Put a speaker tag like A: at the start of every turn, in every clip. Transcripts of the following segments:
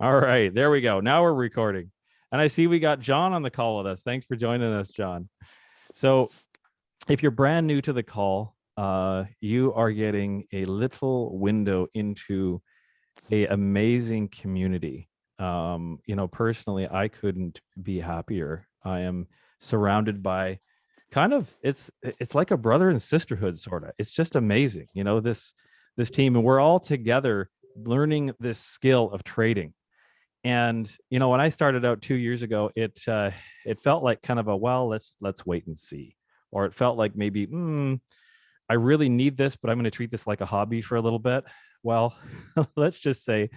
A: All right, there we go. Now we're recording. And I see we got John on the call with us. Thanks for joining us, John. So, if you're brand new to the call, you are getting a little window into a amazing community. Personally, I couldn't be happier. I am surrounded by kind of it's like a brother and sisterhood sort of. It's just amazing. This team, and we're all together learning this skill of trading. And when I started out 2 years ago, it felt like kind of a, well, let's wait and see, or it felt like maybe I really need this, but I'm going to treat this like a hobby for a little bit. Well, let's just say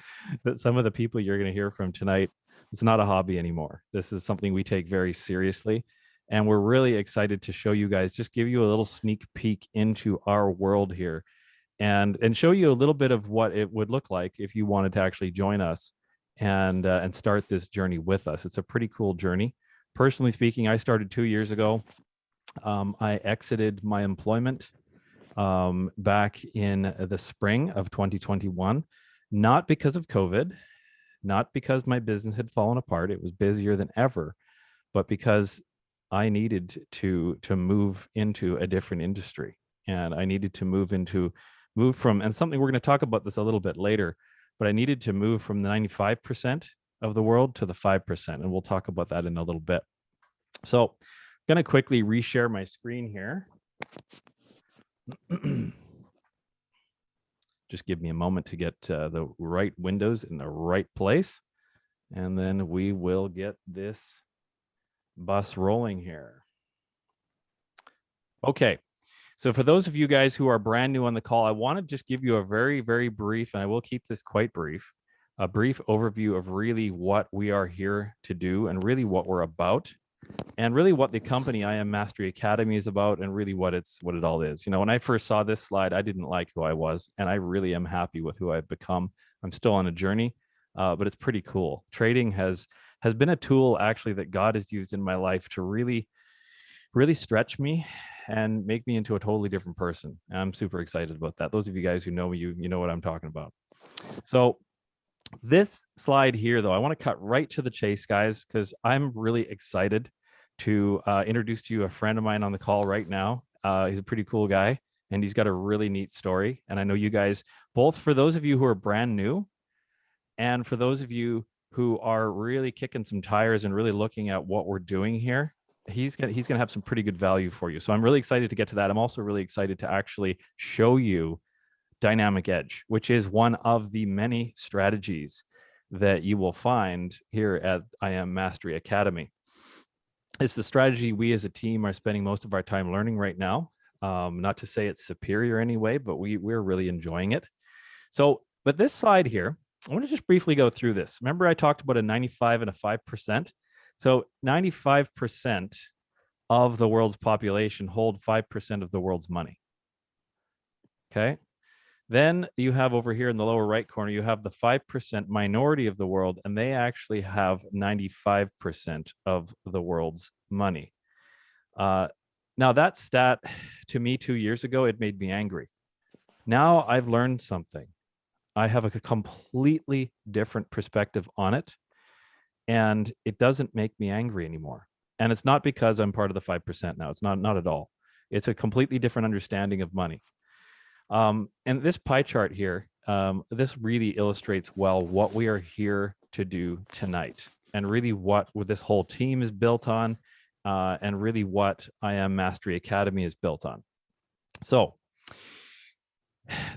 A: that some of the people you're going to hear from tonight, it's not a hobby anymore. This is something we take very seriously. And we're really excited to show you guys, just give you a little sneak peek into our world here and show you a little bit of what it would look like if you wanted to actually join us and start this journey with us. It's a pretty cool journey. Personally speaking, I started 2 years ago. I exited my employment back in the spring of 2021, not because of COVID, not because my business had fallen apart. It was busier than ever, but because I needed to move into a different industry, and I needed to move from, and something we're going to talk about this a little bit later, but I needed to move from the 95% of the world to the 5%, and we'll talk about that in a little bit. So I'm going to quickly reshare my screen here. Just give me a moment to get the right windows in the right place, and then we will get this bus rolling here. Okay, so for those of you guys who are brand new on the call, I want to just give you a very, very brief, and I will keep this quite brief, a brief overview of really what we are here to do and really what we're about, and really what the company I Am Mastery Academy is about, and really what it all is. When I first saw this slide, I didn't like who I was, and I really am happy with who I've become. I'm still on a journey, but it's pretty cool. Trading has been a tool actually that God has used in my life to really, really stretch me and make me into a totally different person. And I'm super excited about that. Those of you guys who know me, you know what I'm talking about. So this slide here, though, I want to cut right to the chase, guys, because I'm really excited to introduce to you a friend of mine on the call right now. He's a pretty cool guy, and he's got a really neat story. And I know you guys, both for those of you who are brand new and for those of you who are really kicking some tires and really looking at what we're doing here, he's gonna have some pretty good value for you. So I'm really excited to get to that. I'm also really excited to actually show you Dynamic Edge, which is one of the many strategies that you will find here at I Am Mastery Academy. It's the strategy we as a team are spending most of our time learning right now. Not to say it's superior anyway, but we're really enjoying it. So, but this slide here, I want to just briefly go through this. Remember I talked about a 95 and a 5%? So 95% of the world's population hold 5% of the world's money. Okay. Then you have over here in the lower right corner, you have the 5% minority of the world, and they actually have 95% of the world's money. Now that stat, to me 2 years ago, it made me angry. Now I've learned something. I have a completely different perspective on it, and it doesn't make me angry anymore. And it's not because I'm part of the 5% now. It's not at all. It's a completely different understanding of money. And this pie chart here, this really illustrates well what we are here to do tonight, and really what this whole team is built on, and really what I Am Mastery Academy is built on. So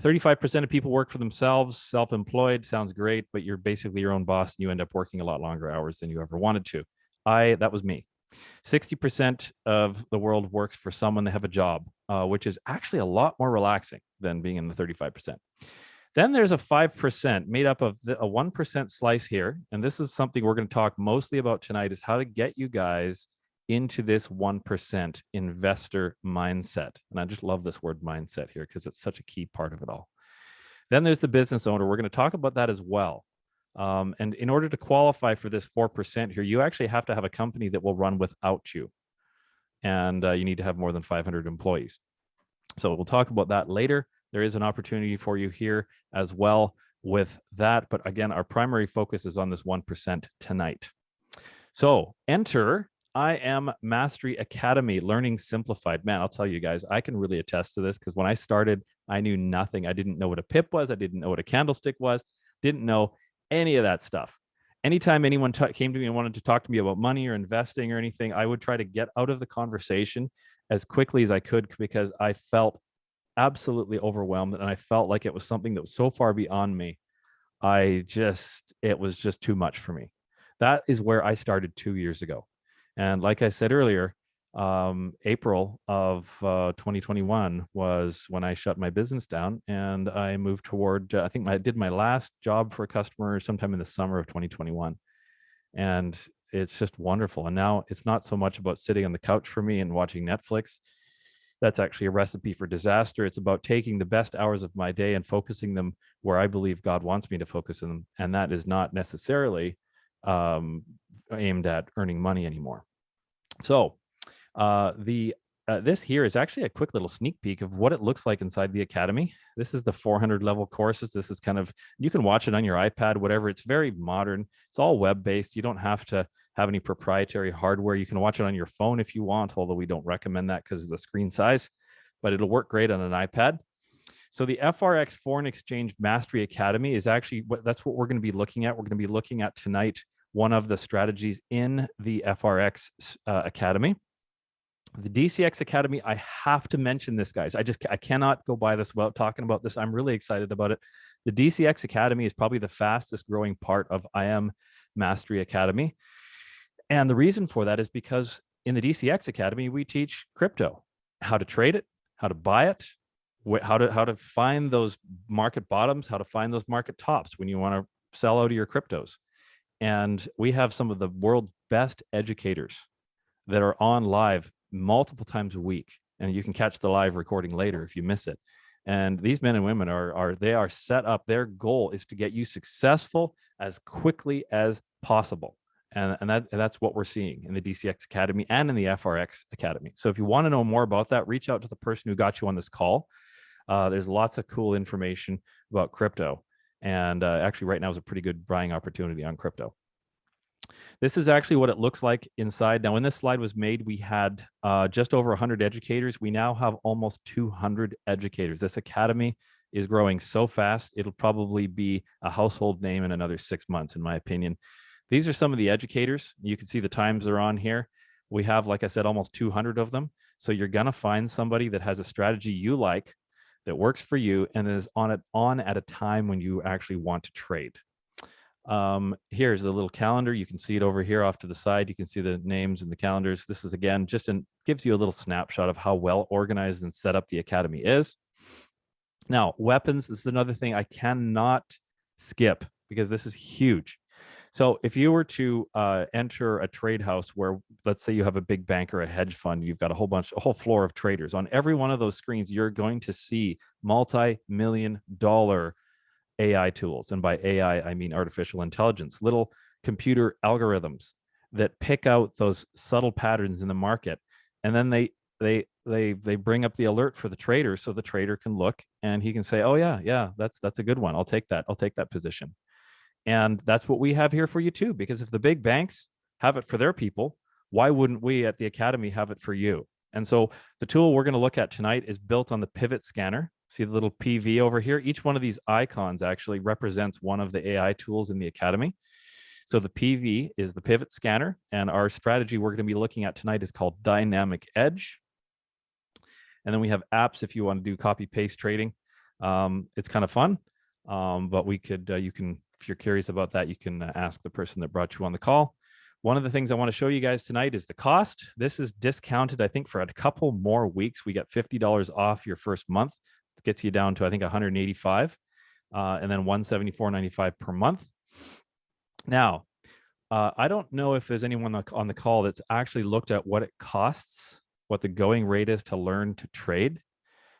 A: 35% of people work for themselves, self-employed. Sounds great, but you're basically your own boss, and you end up working a lot longer hours than you ever wanted to. That was me. 60% of the world works for someone. They have a job, which is actually a lot more relaxing than being in the 35%. Then there's a 5% made up of a 1% slice here. And this is something we're going to talk mostly about tonight, is how to get you guys into this 1% investor mindset. And I just love this word mindset here because it's such a key part of it all. Then there's the business owner. We're going to talk about that as well. And in order to qualify for this 4% here, you actually have to have a company that will run without you. And you need to have more than 500 employees. So we'll talk about that later. There is an opportunity for you here as well with that. But again, our primary focus is on this 1% tonight. So enter I Am Mastery Academy Learning Simplified. Man, I'll tell you guys, I can really attest to this because when I started, I knew nothing. I didn't know what a pip was. I didn't know what a candlestick was. Didn't know any of that stuff. Anytime anyone came to me and wanted to talk to me about money or investing or anything, I would try to get out of the conversation as quickly as I could because I felt absolutely overwhelmed and I felt like it was something that was so far beyond me. It was just too much for me. That is where I started 2 years ago. And like I said earlier, April of 2021 was when I shut my business down and I moved toward, I think I did my last job for a customer sometime in the summer of 2021. And it's just wonderful. And now it's not so much about sitting on the couch for me and watching Netflix. That's actually a recipe for disaster. It's about taking the best hours of my day and focusing them where I believe God wants me to focus them. And that is not necessarily aimed at earning money anymore. So the this here is actually a quick little sneak peek of what it looks like inside the academy. This is the 400 level courses. This is kind of, you can watch it on your iPad, whatever. It's very modern. It's all web based. You don't have to have any proprietary hardware. You can watch it on your phone if you want, although we don't recommend that because of the screen size, but it'll work great on an iPad. So the FRX Foreign Exchange Mastery Academy is actually that's what we're going to be looking at. We're going to be looking at tonight one of the strategies in the FRX Academy. The DCX Academy, I have to mention this, guys. I cannot go by this without talking about this. I'm really excited about it. The DCX Academy is probably the fastest growing part of I Am Mastery Academy. And the reason for that is because in the DCX Academy, we teach crypto, how to trade it, how to buy it, how to find those market bottoms, how to find those market tops when you want to sell out of your cryptos. And we have some of the world's best educators that are on live multiple times a week. And you can catch the live recording later if you miss it. And these men and women are set up. Their goal is to get you successful as quickly as possible. And that's what we're seeing in the DCX Academy and in the FRX Academy. So if you want to know more about that, reach out to the person who got you on this call. There's lots of cool information about crypto. And actually right now is a pretty good buying opportunity on crypto. This is actually what it looks like inside. Now, when this slide was made, we had just over 100 educators. We now have almost 200 educators. This academy is growing so fast, it'll probably be a household name in another 6 months, in my opinion. These are some of the educators. You can see the times they're on here. We have, like I said, almost 200 of them. So you're going to find somebody that has a strategy you like, that works for you, and is on at a time when you actually want to trade. Here's the little calendar. You can see it over here off to the side. You can see the names and the calendars. This is, again, gives you a little snapshot of how well organized and set up the academy is. Now, weapons, this is another thing I cannot skip because this is huge. So if you were to enter a trade house where, let's say you have a big bank or a hedge fund, you've got a whole floor of traders. On every one of those screens, you're going to see multi-million-dollar AI tools. And by AI, I mean artificial intelligence, little computer algorithms that pick out those subtle patterns in the market. And then they bring up the alert for the trader, so the trader can look and he can say, oh yeah, that's a good one. I'll take that position. And that's what we have here for you too, because if the big banks have it for their people, why wouldn't we at the Academy have it for you? And so the tool we're going to look at tonight is built on the Pivot Scanner. See the little PV over here? Each one of these icons actually represents one of the AI tools in the Academy. So the PV is the Pivot Scanner, and our strategy we're going to be looking at tonight is called Dynamic Edge. And then we have apps if you want to do copy paste trading. It's kind of fun, but we could you can, if you're curious about that, you can ask the person that brought you on the call. One of the things I want to show you guys tonight is the cost. This is discounted, I think, for a couple more weeks. We get $50 off your first month. It gets you down to, I think, $185, and then $174.95 per month. Now, I don't know if there's anyone on the call that's actually looked at what it costs, what the going rate is to learn to trade.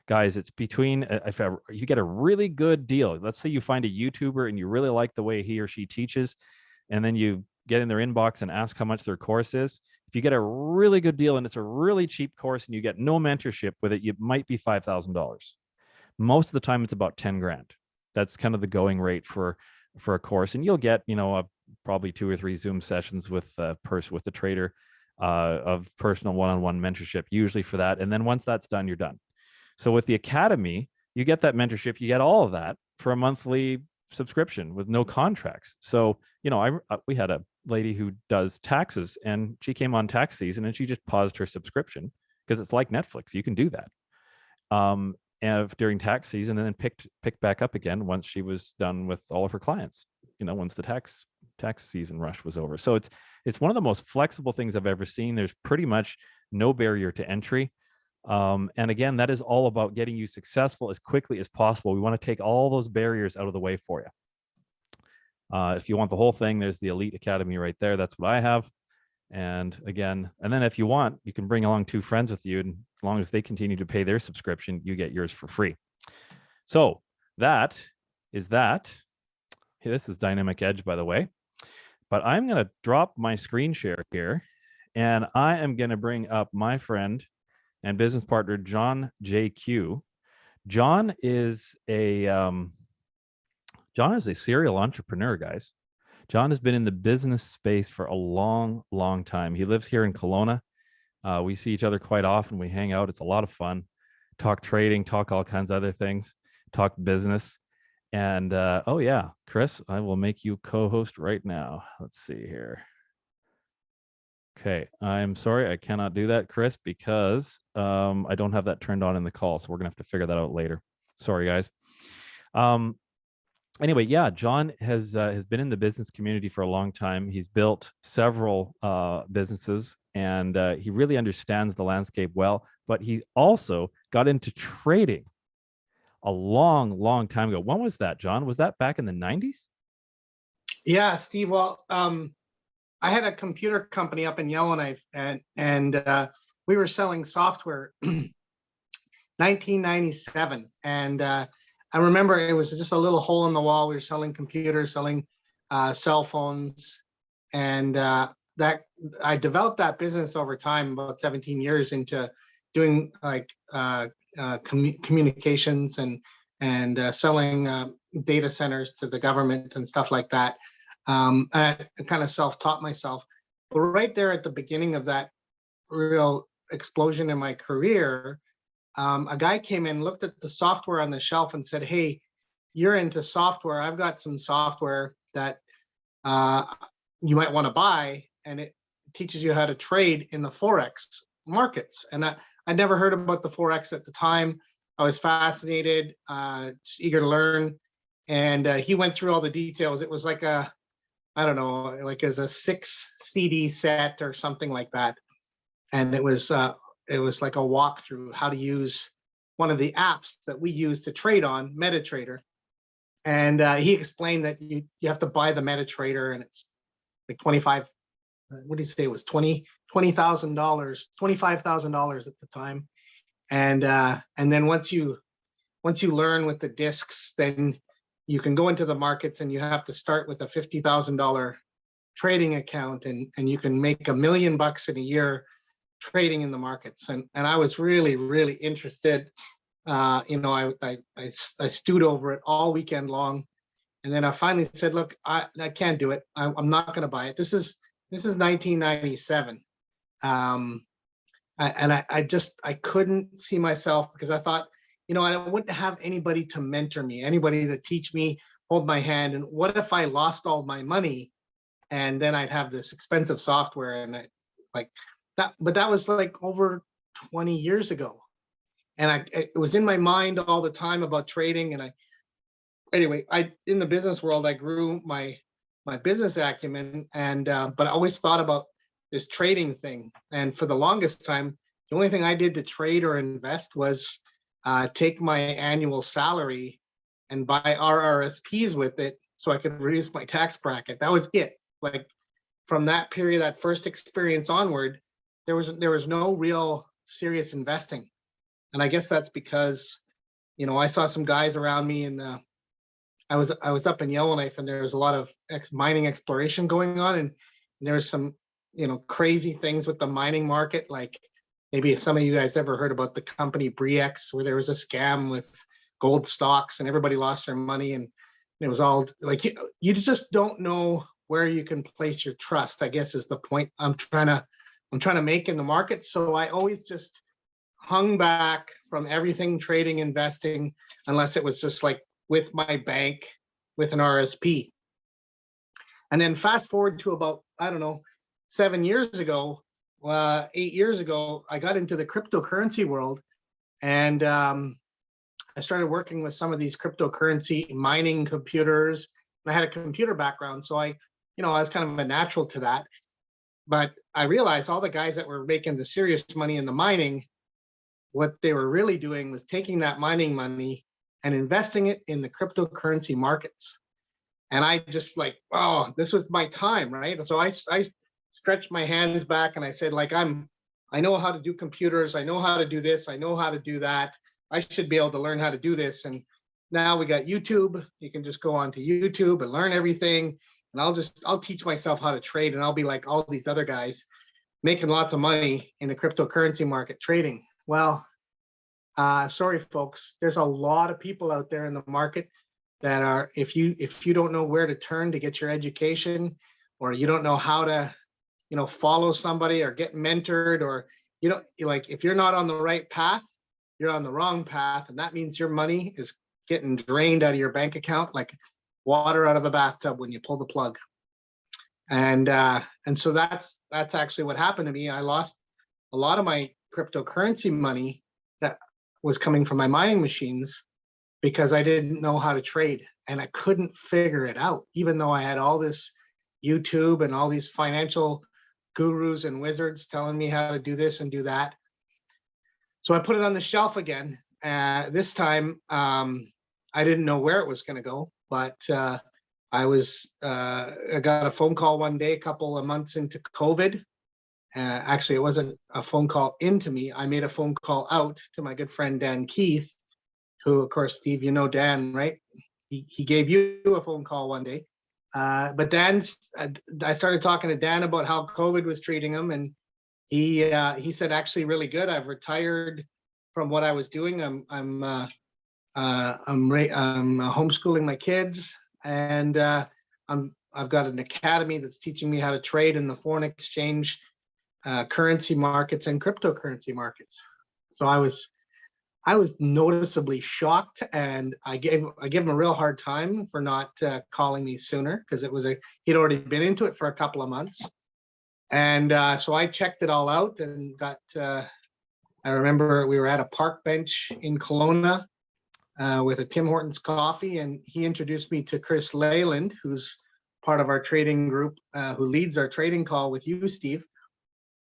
A: Guys, it's between, if you get a really good deal, let's say you find a YouTuber and you really like the way he or she teaches, and then you get in their inbox and ask how much their course is. If you get a really good deal and it's a really cheap course and you get no mentorship with it, it might be $5,000. Most of the time it's about 10 grand. That's kind of the going rate for a course, and you'll get, you know, probably 2 or 3 Zoom sessions with a person, with the trader, of personal one-on-one mentorship, usually for that. And then once that's done, you're done. So with the academy, you get that mentorship, you get all of that for a monthly subscription with no contracts. So, you know, we had a lady who does taxes, and she came on tax season and she just paused her subscription because it's like Netflix. You can do that. During tax season, and then picked back up again once she was done with all of her clients, you know, once the tax season rush was over. So it's one of the most flexible things I've ever seen. There's pretty much no barrier to entry. And again, that is all about getting you successful as quickly as possible. We want to take all those barriers out of the way for you. If you want the whole thing, there's the Elite Academy right there. That's what I have. And again, and then if you want, you can bring along 2 friends with you, and as long as they continue to pay their subscription, you get yours for free. So that is that. Hey, this is Dynamic Edge, by the way. But I'm going to drop my screen share here, and I am going to bring up my friend and business partner, John JQ. John is a serial entrepreneur, guys. John has been in the business space for a long, long time. He lives here in Kelowna. We see each other quite often. We hang out. It's a lot of fun. Talk trading, talk all kinds of other things, talk business. And oh yeah, Chris, I will make you co-host right now. Let's see here. Okay, I'm sorry, I cannot do that, Chris, because I don't have that turned on in the call. So we're gonna have to figure that out later. Sorry, guys. Anyway, yeah, John has been in the business community for a long time. He's built several businesses, and he really understands the landscape well. But he also got into trading a long, long time ago. When was that, John? Was that back in the 90s?
B: Yeah, Steve. Well, I had a computer company up in Yellowknife, and we were selling software 1997. And I remember it was just a little hole in the wall. We were selling computers, selling cell phones, and that I developed that business over time, about 17 years, into doing like communications and selling data centers to the government and stuff like that. I kind of self-taught myself. But right there at the beginning of that real explosion in my career, a guy came in, looked at the software on the shelf and said, "Hey, you're into software. I've got some software that you might want to buy, and it teaches you how to trade in the Forex markets." And I'd never heard about the Forex at the time. I was fascinated, just eager to learn. And he went through all the details. It was like I don't know, like as a 6 CD set or something like that. And it was like a walkthrough how to use one of the apps that we use to trade on, MetaTrader. And he explained that you have to buy the MetaTrader, and it's like 25. What did he say? It was $20,000, $25,000 at the time. And then once you learn with the discs, then you can go into the markets, and you have to start with a $50,000 trading account, and you can make $1 million in a year trading in the markets. And I was really, really interested. I stewed over it all weekend long. And then I finally said, look, I can't do it. I'm not going to buy it. This is 1997. I couldn't see myself, because I thought, I wouldn't have anybody to mentor me, anybody to teach me, hold my hand. And what if I lost all my money, and then I'd have this expensive software, and but that was like over 20 years ago. And it was in my mind all the time about trading. And in the business world, I grew my business acumen, but I always thought about this trading thing. And for the longest time, the only thing I did to trade or invest was take my annual salary and buy RRSPs with it so I could reduce my tax bracket. That was it. Like, from that period, that first experience onward, there was no real serious investing. And I guess that's because, I saw some guys around me, and I was up in Yellowknife, and there was a lot of mining exploration going on, and there was some, crazy things with the mining market. Like, maybe some of you guys ever heard about the company Bre-X, where there was a scam with gold stocks, and everybody lost their money, and it was all like you just don't know where you can place your trust, I guess, is the point I'm trying to make in the market. So I always just hung back from everything trading, investing, unless it was just like with my bank with an RSP. And then fast forward to about, I don't know, 7 years ago, 8 years ago, I got into the cryptocurrency world, and I started working with some of these cryptocurrency mining computers. And I had a computer background, so I was kind of a natural to that. But I realized all the guys that were making the serious money in the mining, what they were really doing was taking that mining money and investing it in the cryptocurrency markets. And I just like, oh, this was my time, right? And so I stretched my hands back and I said, like, I know how to do computers. I know how to do this. I know how to do that. I should be able to learn how to do this. And now we got YouTube. You can just go onto YouTube and learn everything. And I'll teach myself how to trade, and I'll be like all these other guys making lots of money in the cryptocurrency market trading. Well, sorry, folks, there's a lot of people out there in the market that are, if you don't know where to turn to get your education, or you don't know how to, follow somebody or get mentored, or, like if you're not on the right path, you're on the wrong path. And that means your money is getting drained out of your bank account like water out of a bathtub when you pull the plug. And so that's actually what happened to me. I lost a lot of my cryptocurrency money that was coming from my mining machines because I didn't know how to trade, and I couldn't figure it out, even though I had all this YouTube and all these financial gurus and wizards telling me how to do this and do that. So I put it on the shelf again. This time, I didn't know where it was going to go, but I got a phone call one day, a couple of months into COVID. Actually, it wasn't a phone call into me. I made a phone call out to my good friend, Dan Keith, who, of course, Steve, you know Dan, right? He gave you a phone call one day. But I started talking to Dan about how COVID was treating him, and he said, actually, really good. I've retired from what I was doing. I'm homeschooling my kids, and I've got an academy that's teaching me how to trade in the foreign exchange, currency markets and cryptocurrency markets. So I was noticeably shocked, and I gave him a real hard time for not calling me sooner, because he'd already been into it for a couple of months. And so I checked it all out and got, I remember we were at a park bench in Kelowna with a Tim Hortons coffee, and he introduced me to Chris Leyland, who's part of our trading group, who leads our trading call with you, Steve,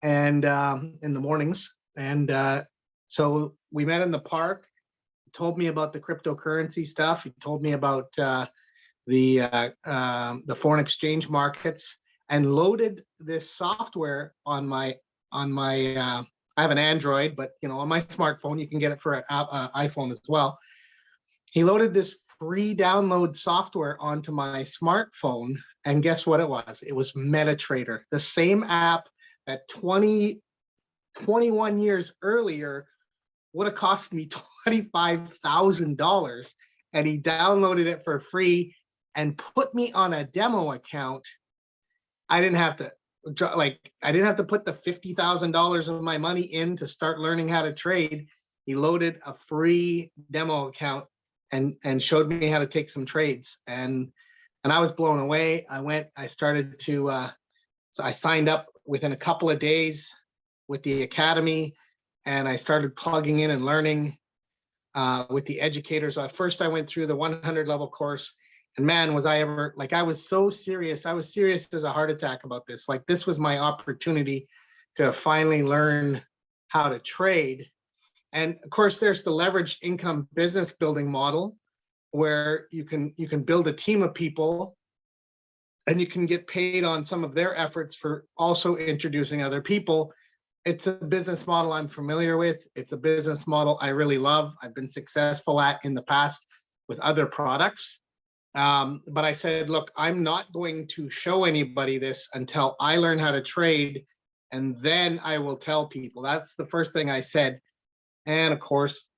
B: and in the mornings. And so we met in the park. He told me about the cryptocurrency stuff. He told me about the foreign exchange markets, and loaded this software on my I have an Android, but on my smartphone, you can get it for an iPhone as well. He loaded this free download software onto my smartphone, and guess what it was? It was MetaTrader, the same app that 21 years earlier would have cost me $25,000, and he downloaded it for free and put me on a demo account. I didn't have to put the $50,000 of my money in to start learning how to trade. He loaded a free demo account and showed me how to take some trades, and I was blown away. I signed up within a couple of days with the academy, and I started plugging in and learning with the educators. First, I went through the 100 level course, and man, was I ever, like, I was so serious. I was serious as a heart attack about this. Like, this was my opportunity to finally learn how to trade. And of course, there's the leveraged income business building model, where you can build a team of people, and you can get paid on some of their efforts for also introducing other people. It's a business model I'm familiar with. It's a business model I really love. I've been successful at in the past with other products. But I said, look, I'm not going to show anybody this until I learn how to trade, and then I will tell people. That's the first thing I said. And of course,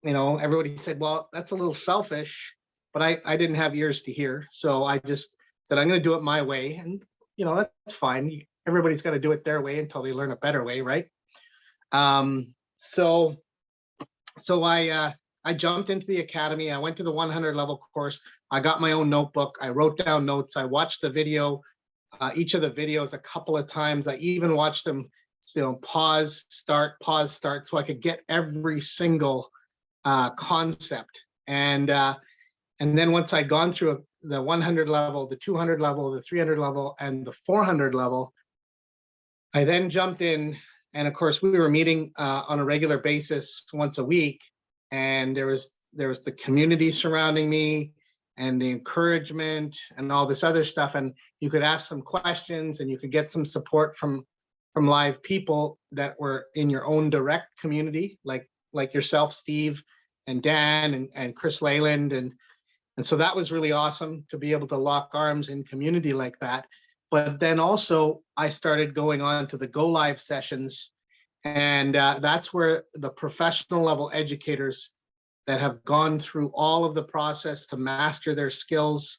B: everybody said, well, that's a little selfish, but I didn't have ears to hear. So I just said, I'm going to do it my way. And, that's fine. Everybody's got to do it their way until they learn a better way. Right. Um, so, so I jumped into the academy. I went to the 100 level course. I got my own notebook. I wrote down notes. I watched the video, each of the videos a couple of times. I even watched them, pause, start, so I could get every single concept. And then once I'd gone through the 100 level, the 200 level, the 300 level, and the 400 level, I then jumped in. And of course, we were meeting on a regular basis once a week. And there was the community surrounding me and the encouragement and all this other stuff. And you could ask some questions and you could get some support from live people that were in your own direct community, like yourself, Steve, and Dan, and Chris Leyland. And so that was really awesome to be able to lock arms in community like that. But then also I started going on to the Go Live sessions. And that's where the professional level educators that have gone through all of the process to master their skills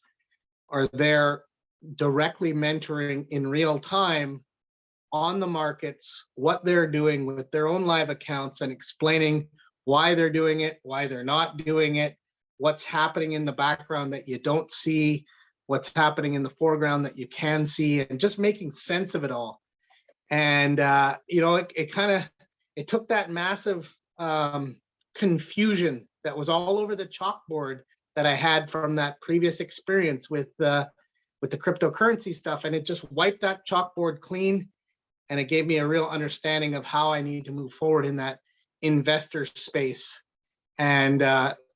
B: are there directly mentoring in real time on the markets, what they're doing with their own live accounts, and explaining why they're doing it, why they're not doing it, what's happening in the background that you don't see, what's happening in the foreground that you can see, and just making sense of it all. And it took that massive confusion that was all over the chalkboard that I had from that previous experience with the cryptocurrency stuff, and it just wiped that chalkboard clean. And it gave me a real understanding of how I need to move forward in that investor space. And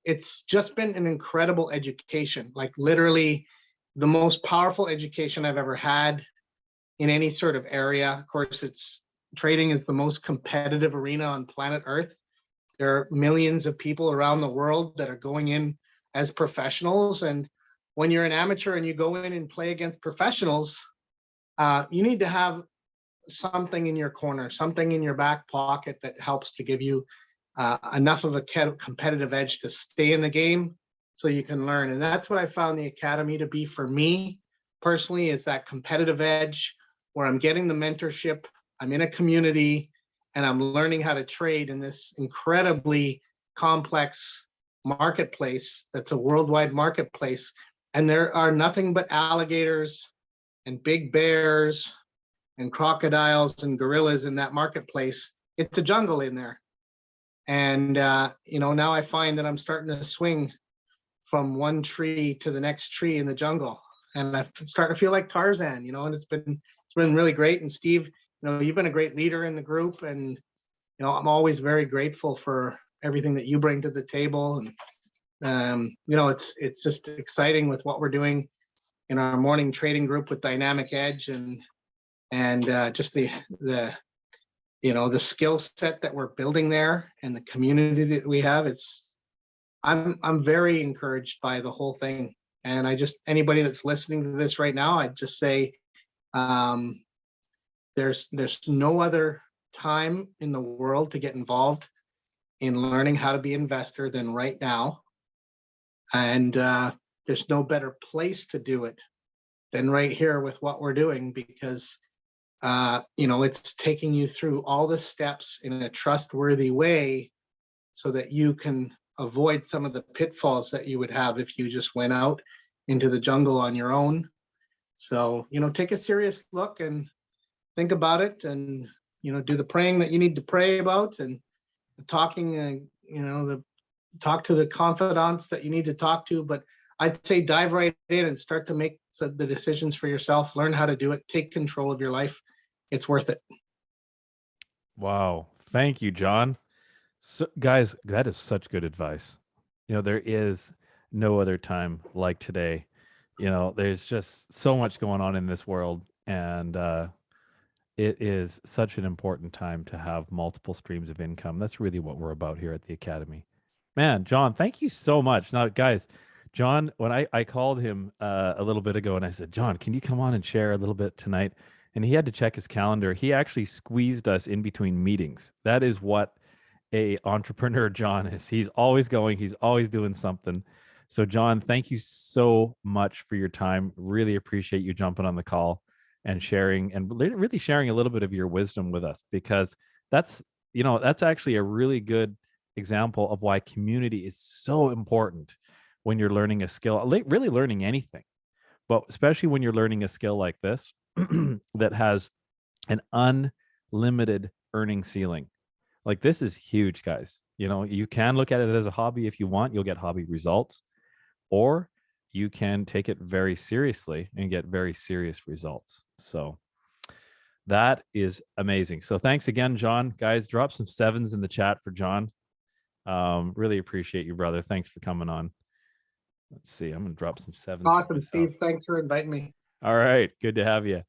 B: it's just been an incredible education, like literally the most powerful education I've ever had in any sort of area. Of course, trading is the most competitive arena on planet Earth. There are millions of people around the world that are going in as professionals. And when you're an amateur and you go in and play against professionals, you need to have something in your corner, something in your back pocket that helps to give you enough of a competitive edge to stay in the game so you can learn. And that's what I found the academy to be for me personally, is that competitive edge where I'm getting the mentorship, I'm in a community, and I'm learning how to trade in this incredibly complex marketplace that's a worldwide marketplace. And there are nothing but alligators and big bears and crocodiles and gorillas in that marketplace. It's a jungle in there. And, now I find that I'm starting to swing from one tree to the next tree in the jungle. And I'm starting to feel like Tarzan, and it's been really great. And Steve, you've been a great leader in the group. And, I'm always very grateful for everything that you bring to the table. And, it's just exciting with what we're doing in our morning trading group with Dynamic Edge, and just the skill set that we're building there and the community that we have. I'm very encouraged by the whole thing. And anybody that's listening to this right now, I'd just say there's no other time in the world to get involved in learning how to be an investor than right now. And there's no better place to do it than right here with what we're doing, because it's taking you through all the steps in a trustworthy way so that you can avoid some of the pitfalls that you would have if you just went out into the jungle on your own. So, take a serious look and think about it, and, do the praying that you need to pray about, and the talking, talk to the confidants that you need to talk to. But I'd say dive right in and start to make the decisions for yourself, learn how to do it, take control of your life. It's worth it.
A: Wow. Thank you, John. So, guys, that is such good advice. There is no other time like today. There's just so much going on in this world, and it is such an important time to have multiple streams of income. That's really what we're about here at the Academy. Man, John, thank you so much. Now, guys, John, when I called him a little bit ago and I said, John, can you come on and share a little bit tonight? And he had to check his calendar. He actually squeezed us in between meetings. That is what a entrepreneur John is. He's always going, he's always doing something. So John, thank you so much for your time. Really appreciate you jumping on the call and sharing and really sharing a little bit of your wisdom with us, because that's, that's actually a really good example of why community is so important when you're learning a skill, really learning anything, but especially when you're learning a skill like this that has an unlimited earning ceiling. Like, this is huge, guys. You can look at it as a hobby if you want, you'll get hobby results, or you can take it very seriously and get very serious results. So that is amazing. So thanks again, John. Guys, drop some sevens in the chat for John. Really appreciate you, brother. Thanks for coming on. Let's see. I'm going to drop some sevens.
B: Awesome, Steve. Thanks for inviting me.
A: All right. Good to have you.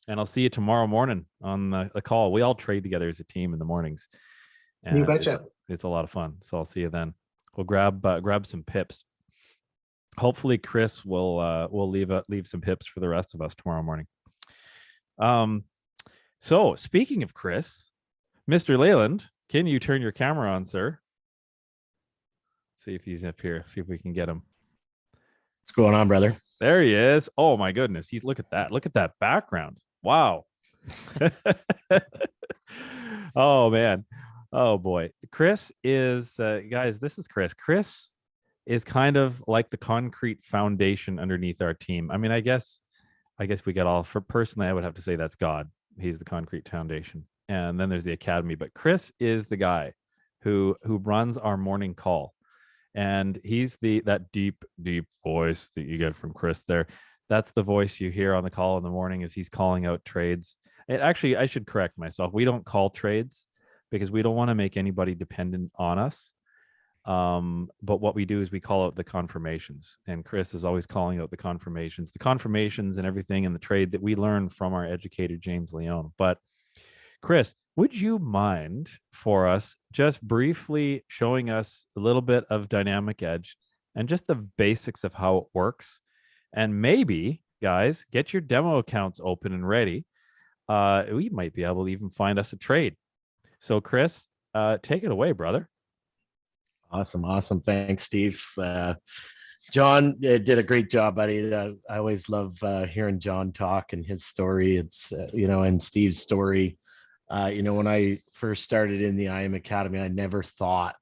A: And I'll see you tomorrow morning on the call. We all trade together as a team in the mornings. And
B: you betcha.
A: It's a lot of fun. So I'll see you then. We'll grab some pips. Hopefully Chris will leave some pips for the rest of us tomorrow morning. So speaking of Chris, Mr. Leyland, can you turn your camera on, sir? See if he's up here. See if we can get him.
C: What's going on, brother?
A: There he is. Oh my goodness. Look at that. Look at that background. Wow. Oh man. Oh boy. Chris is guys, this is Chris. Chris is kind of like the concrete foundation underneath our team. I mean, I guess we get all, for personally, I would have to say that's God. He's the concrete foundation. And then there's the academy, but Chris is the guy who runs our morning call. And he's that deep voice that you get from Chris there. That's the voice you hear on the call in the morning as he's calling out trades. And actually, I should correct myself. We don't call trades because we don't want to make anybody dependent on us. But what we do is we call out the confirmations. And Chris is always calling out the confirmations and everything in the trade that we learn from our educator, James Leone. But Chris, would you mind for us just briefly showing us a little bit of Dynamic Edge and just the basics of how it works? And maybe, guys, get your demo accounts open and ready. We might be able to even find us a trade. So Chris, take it away, brother.
C: Awesome. Thanks, Steve. John did a great job, buddy. I always love hearing John talk and his story. It's, and Steve's story. When I first started in the IM Academy, I never thought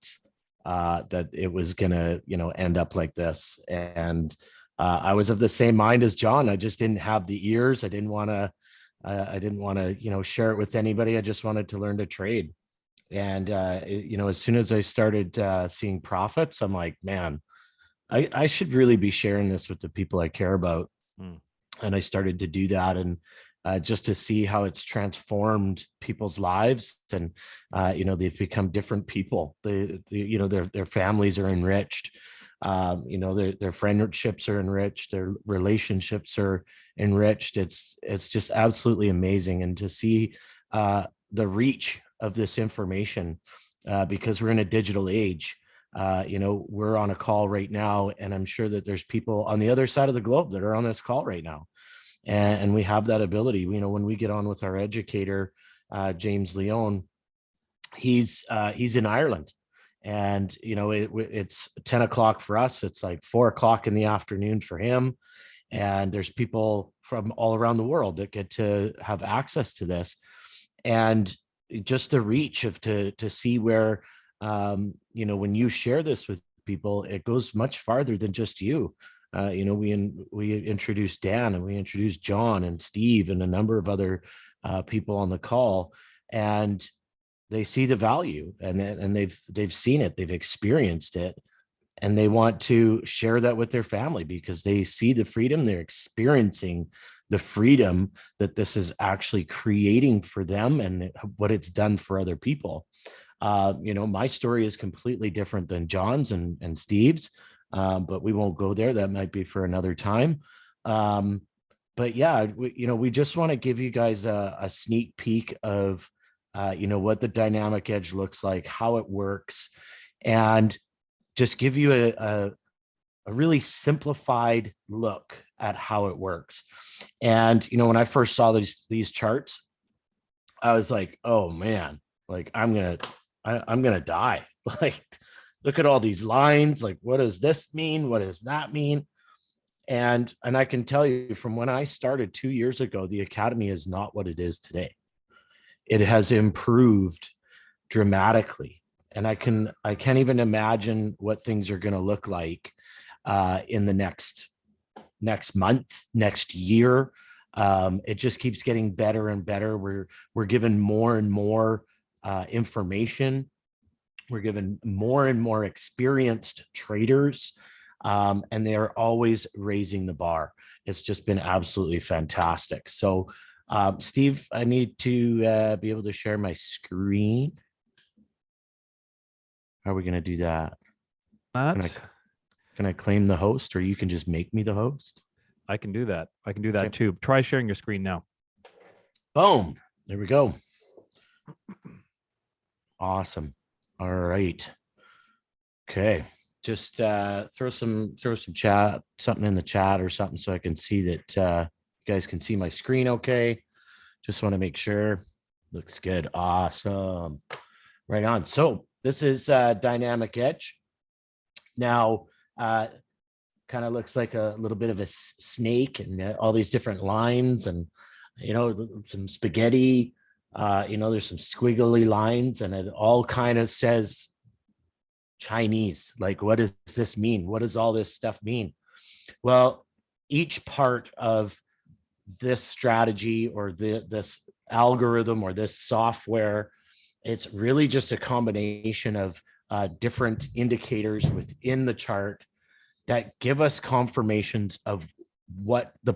C: that it was going to, end up like this. And I was of the same mind as John. I just didn't have the ears. I didn't want to, share it with anybody. I just wanted to learn to trade. And, as soon as I started seeing profits, I'm like, man, I should really be sharing this with the people I care about. And I started to do that. And just to see how it's transformed people's lives, and they've become different people. Their families are enriched. Their friendships are enriched. Their relationships are enriched. It's just absolutely amazing. And to see the reach of this information, because we're in a digital age. We're on a call right now, and I'm sure that there's people on the other side of the globe that are on this call right now. And we have that ability. When we get on with our educator, James Leone, he's in Ireland, and it's 10 o'clock for us. It's like 4 o'clock in the afternoon for him. And there's people from all around the world that get to have access to this, and just the reach of to see where, when you share this with people, it goes much farther than just you. We introduced Dan, and we introduced John and Steve and a number of other people on the call, and they see the value, and they've seen it, they've experienced it, and they want to share that with their family because they see the freedom, they're experiencing the freedom that this is actually creating for them and what it's done for other people. My story is completely different than John's and Steve's. But we won't go there. That might be for another time. But yeah, we just want to give you guys a sneak peek of, what the Dynamic Edge looks like, how it works, and just give you a really simplified look at how it works. And, when I first saw these charts, I was like, oh man, like I'm going to I'm gonna die. Like, look at all these lines. Like, what does this mean? What does that mean? And I can tell you from when I started 2 years ago, the academy is not what it is today. It has improved dramatically, and I can't even imagine what things are going to look like in the next month, next year. It just keeps getting better and better. We're given more and more information. We're given more and more experienced traders, and they are always raising the bar. It's just been absolutely fantastic. So, Steve, I need to be able to share my screen. How are we going to do that? Can I claim the host, or you can just make me the host?
A: I can do that. I can do that
C: Okay.
A: too. Try sharing your screen now.
C: Boom. There we go. Awesome. All right. Okay. Just throw some chat, something in the chat or something, so I can see that you guys can see my screen okay. Just want to make sure. Looks good. Awesome. Right on. So this is Dynamic Edge. Now, kind of looks like a little bit of a snake, and all these different lines, and some spaghetti. There's some squiggly lines, and it all kind of says Chinese. Like, what does this mean? What does all this stuff mean? Well, each part of this strategy, or this algorithm, or this software, it's really just a combination of different indicators within the chart that give us confirmations of what the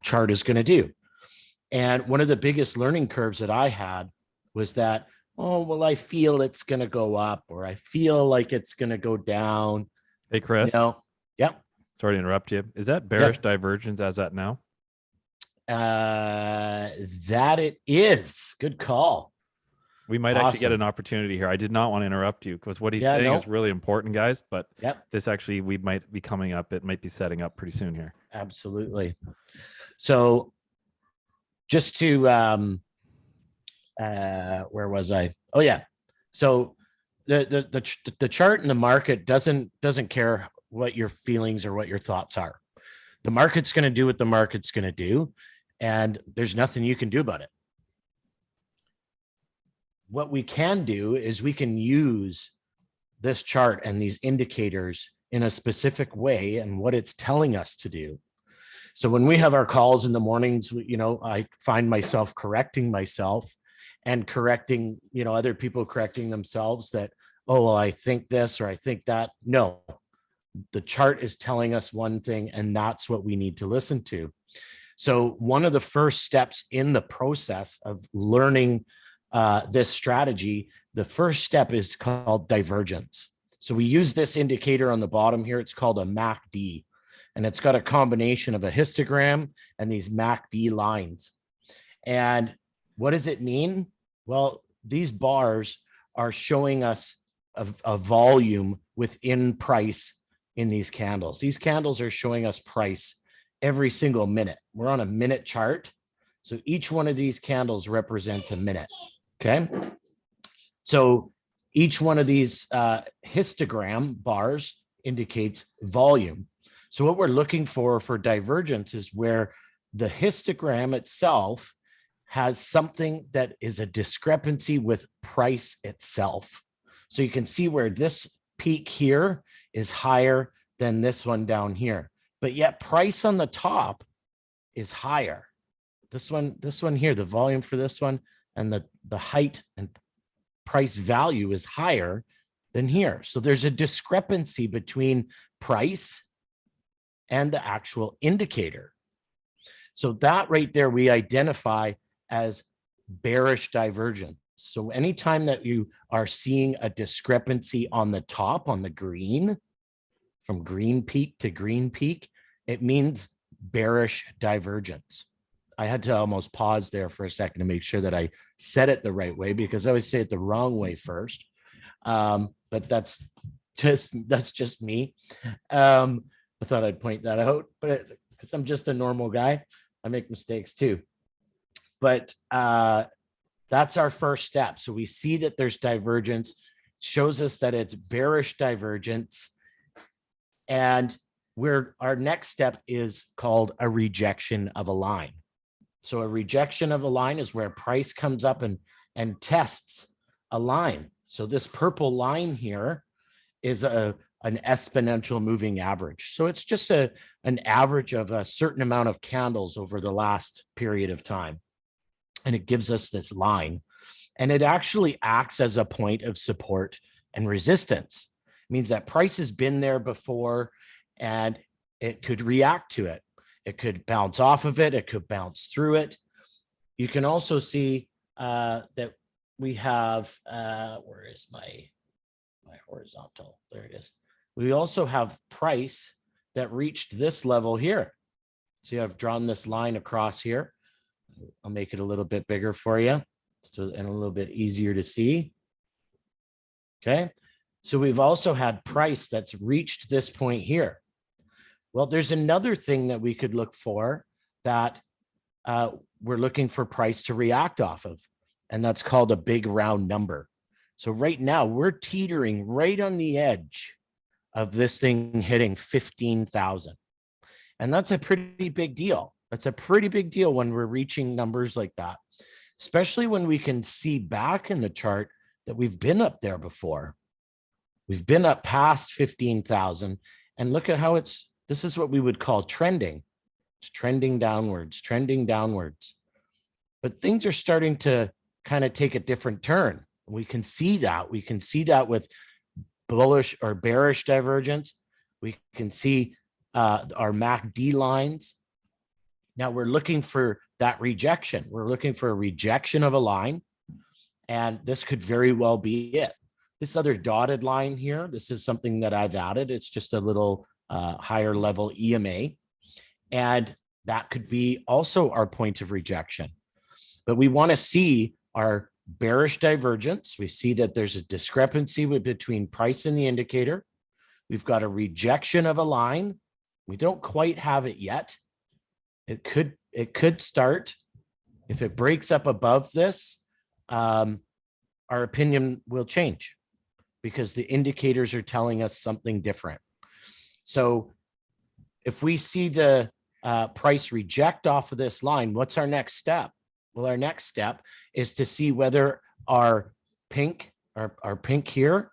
C: chart is going to do. And one of the biggest learning curves that I had was that, oh, well, I feel it's going to go up, or I feel like it's going to go down.
A: Hey, Chris.
C: Yep.
A: Sorry to interrupt you. Is that bearish divergence as at now?
C: That it is. Good call.
A: We might actually get an opportunity here. I did not want to interrupt you, because what he's saying is really important, guys. But this actually, we might be coming up. It might be setting up pretty soon here.
C: Absolutely. So just to, where was I? Oh yeah. So the chart in the market doesn't care what your feelings or what your thoughts are. The market's going to do what the market's going to do, and there's nothing you can do about it. What we can do is we can use this chart and these indicators in a specific way, and what it's telling us to do. So when we have our calls in the mornings, I find myself correcting myself and correcting, other people correcting themselves that, oh, well, I think this or I think that. No, the chart is telling us one thing, and that's what we need to listen to. So one of the first steps in the process of learning this strategy, the first step is called divergence. So we use this indicator on the bottom here. It's called a MACD, and it's got a combination of a histogram and these MACD lines. And what does it mean? Well, these bars are showing us a volume within price in these candles. These candles are showing us price every single minute. We're on a minute chart. So each one of these candles represents a minute. Okay. So each one of these histogram bars indicates volume. So what we're looking for divergence is where the histogram itself has something that is a discrepancy with price itself. So you can see where this peak here is higher than this one down here, but yet price on the top is higher. This one here, the volume for this one and the height and price value is higher than here. So there's a discrepancy between price and the actual indicator. So that right there, we identify as bearish divergence. So anytime that you are seeing a discrepancy on the top, on the green, from green peak to green peak, it means bearish divergence. I had to almost pause there for a second to make sure that I said it the right way, because I always say it the wrong way first. But that's just me. I thought I'd point that out, but because I'm just a normal guy, I make mistakes too. But that's our first step. So we see that there's divergence, shows us that it's bearish divergence. And our next step is called a rejection of a line. So a rejection of a line is where price comes up and tests a line. So this purple line here is an exponential moving average. So it's just an average of a certain amount of candles over the last period of time. And it gives us this line. And it actually acts as a point of support and resistance. It means that price has been there before and it could react to it. It could bounce off of it. It could bounce through it. You can also see that we have, where is my horizontal? There it is. We also have price that reached this level here. So I've drawn this line across here. I'll make it a little bit bigger for you and a little bit easier to see. Okay. So we've also had price that's reached this point here. Well, there's another thing that we could look for that we're looking for price to react off of, and that's called a big round number. So right now we're teetering right on the edge of this thing hitting 15,000. And that's a pretty big deal. That's a pretty big deal when we're reaching numbers like that, especially when we can see back in the chart that we've been up there before. We've been up past 15,000, and look at how this is what we would call trending. It's trending downwards, trending downwards. But things are starting to kind of take a different turn. We can see that. We can see that with bullish or bearish divergence. We can see our MACD lines. Now we're looking for that rejection. We're looking for a rejection of a line, and this could very well be it. This other dotted line here, this is something that I've added. It's just a little higher level EMA, and that could be also our point of rejection. But we want to see our bearish divergence. We see that there's a discrepancy between price and the indicator. We've got a rejection of a line. We don't quite have it yet. It could start. If it breaks up above this, our opinion will change because the indicators are telling us something different. So if we see the price reject off of this line, what's our next step? Well, our next step is to see whether our pink here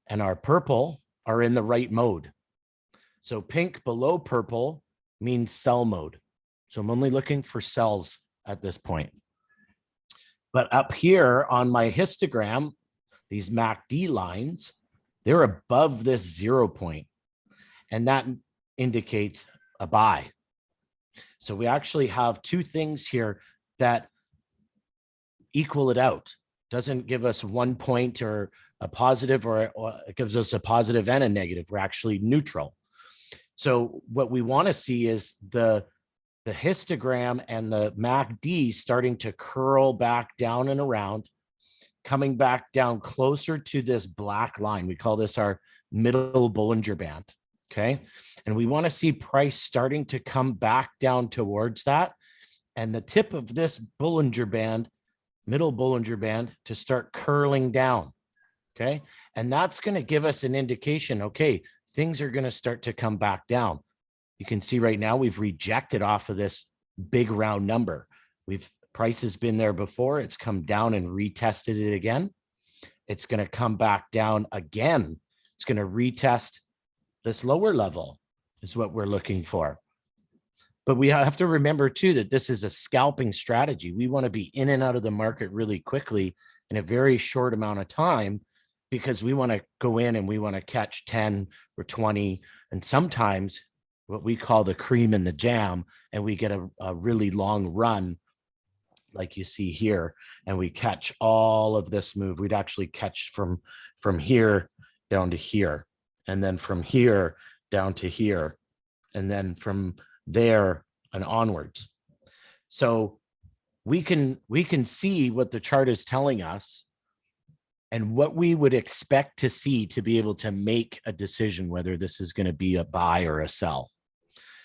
C: and our purple are in the right mode. So pink below purple means sell mode. So I'm only looking for sells at this point. But up here on my histogram, these MACD lines, they're above this 0 point. And that indicates a buy. So we actually have two things here that equal it out. Doesn't give us 1 point or a positive, or it gives us a positive and a negative. We're actually neutral. So what we want to see is the histogram and the MACD starting to curl back down and around, coming back down closer to this black line. We call this our middle Bollinger Band. Okay. And we want to see price starting to come back down towards that. And the tip of this Bollinger Band, middle Bollinger Band, to start curling down. Okay. And that's going to give us an indication. Okay, things are going to start to come back down. You can see right now we've rejected off of this big round number. Price has been there before. It's come down and retested it again. It's going to come back down again. It's going to retest this lower level is what we're looking for. But we have to remember too that this is a scalping strategy. We want to be in and out of the market really quickly in a very short amount of time, because we want to go in and we want to catch 10 or 20, and sometimes what we call the cream in the jam, and we get a really long run like you see here, and we catch all of this move. We'd actually catch from here down to here, and then from here down to here, and then from there and onwards. So we can see what the chart is telling us and what we would expect to see to be able to make a decision whether this is going to be a buy or a sell.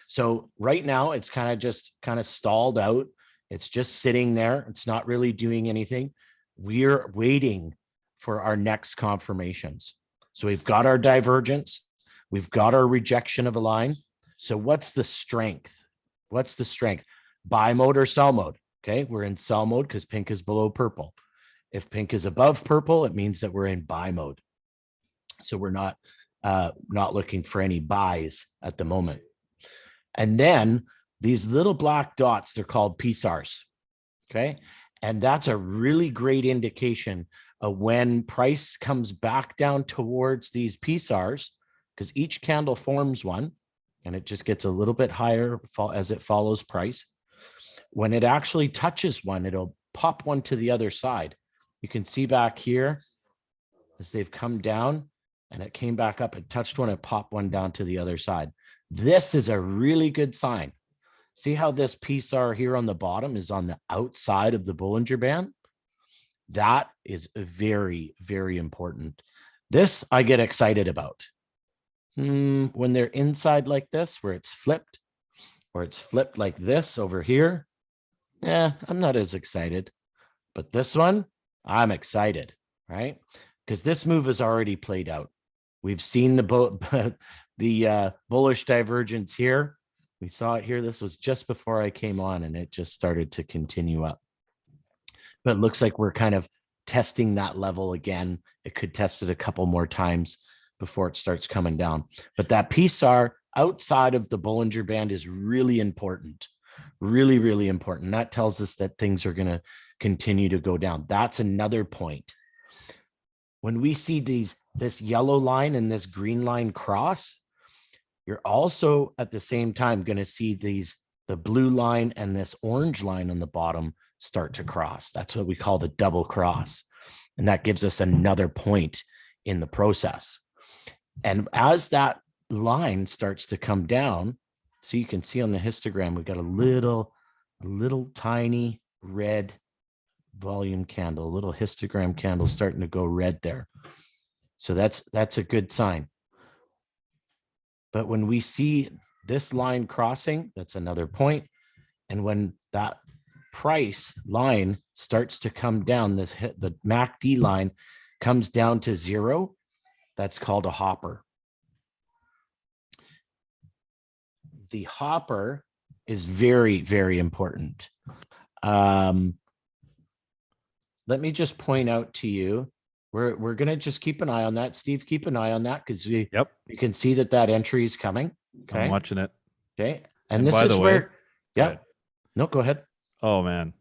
C: So right now it's kind of stalled out It's just sitting there. It's not really doing anything. We're waiting for our next confirmations. So we've got our divergence. We've got our rejection of a line. So what's the strength? What's the strength? Buy mode or sell mode? Okay, we're in sell mode because pink is below purple. If pink is above purple, it means that we're in buy mode. So we're not looking for any buys at the moment. And then these little black dots, they're called PSARs. Okay, and that's a really great indication of when price comes back down towards these PSARs, because each candle forms one, and it just gets a little bit higher as it follows price. When it actually touches one, it'll pop one to the other side. You can see back here as they've come down and it came back up, it touched one, it popped one down to the other side. This is a really good sign. See how this PSAR here on the bottom is on the outside of the Bollinger Band? That is very, very important. This I get excited about. When they're inside like this, where it's flipped, or it's flipped like this over here, I'm not as excited. But this one, I'm excited, right? Because this move has already played out. We've seen the bullish divergence here. We saw it here. This was just before I came on, and it just started to continue up. But it looks like we're kind of testing that level again. It could test it a couple more times before it starts coming down. But that PSAR outside of the Bollinger Band is really important. Really, really important. That tells us that things are going to continue to go down. That's another point. When we see this yellow line and this green line cross, you're also at the same time going to see the blue line and this orange line on the bottom start to cross. That's what we call the double cross. And that gives us another point in the process. And as that line starts to come down, so you can see on the histogram, we've got a little tiny red volume candle, a little histogram candle starting to go red there. So that's a good sign. But when we see this line crossing, that's another point. And when that price line starts to come down, the MACD line comes down to 0, that's called a hopper. The hopper is very, very important. Let me just point out to you, we're going to just keep an eye on that. Steve, keep an eye on that, because you can see that entry is coming. Okay.
A: I'm watching it.
C: Okay. And this
A: by
C: is
A: the way,
C: where,
A: go ahead.
C: No, go ahead.
A: Oh man,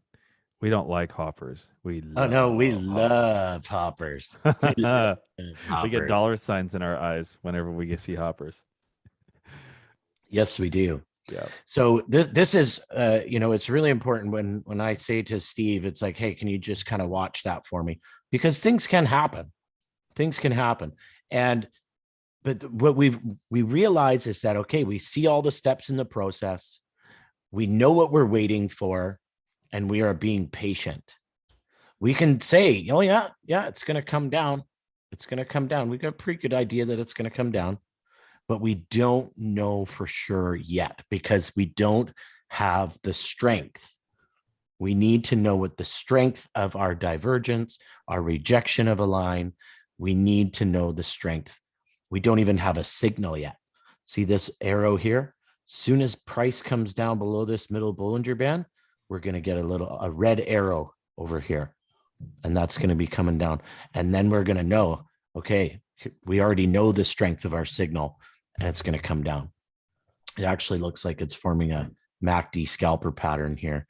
A: we don't like hoppers. We
C: love hoppers. We
A: get dollar signs in our eyes whenever we see hoppers.
C: Yes, we do.
A: Yeah.
C: So this is, it's really important when I say to Steve, it's like, hey, can you just kind of watch that for me? Because things can happen. Things can happen. But what we realize is that, okay, we see all the steps in the process. We know what we're waiting for, and we are being patient. We can say, oh yeah, it's going to come down. It's going to come down. We got a pretty good idea that it's going to come down. But we don't know for sure yet, because we don't have the strength. We need to know what the strength of our divergence, our rejection of a line. We need to know the strength. We don't even have a signal yet. See this arrow here? Soon as price comes down below this middle Bollinger Band, we're going to get a red arrow over here. And that's going to be coming down. And then we're going to know, okay, we already know the strength of our signal, and it's going to come down. It actually looks like it's forming a MACD scalper pattern here,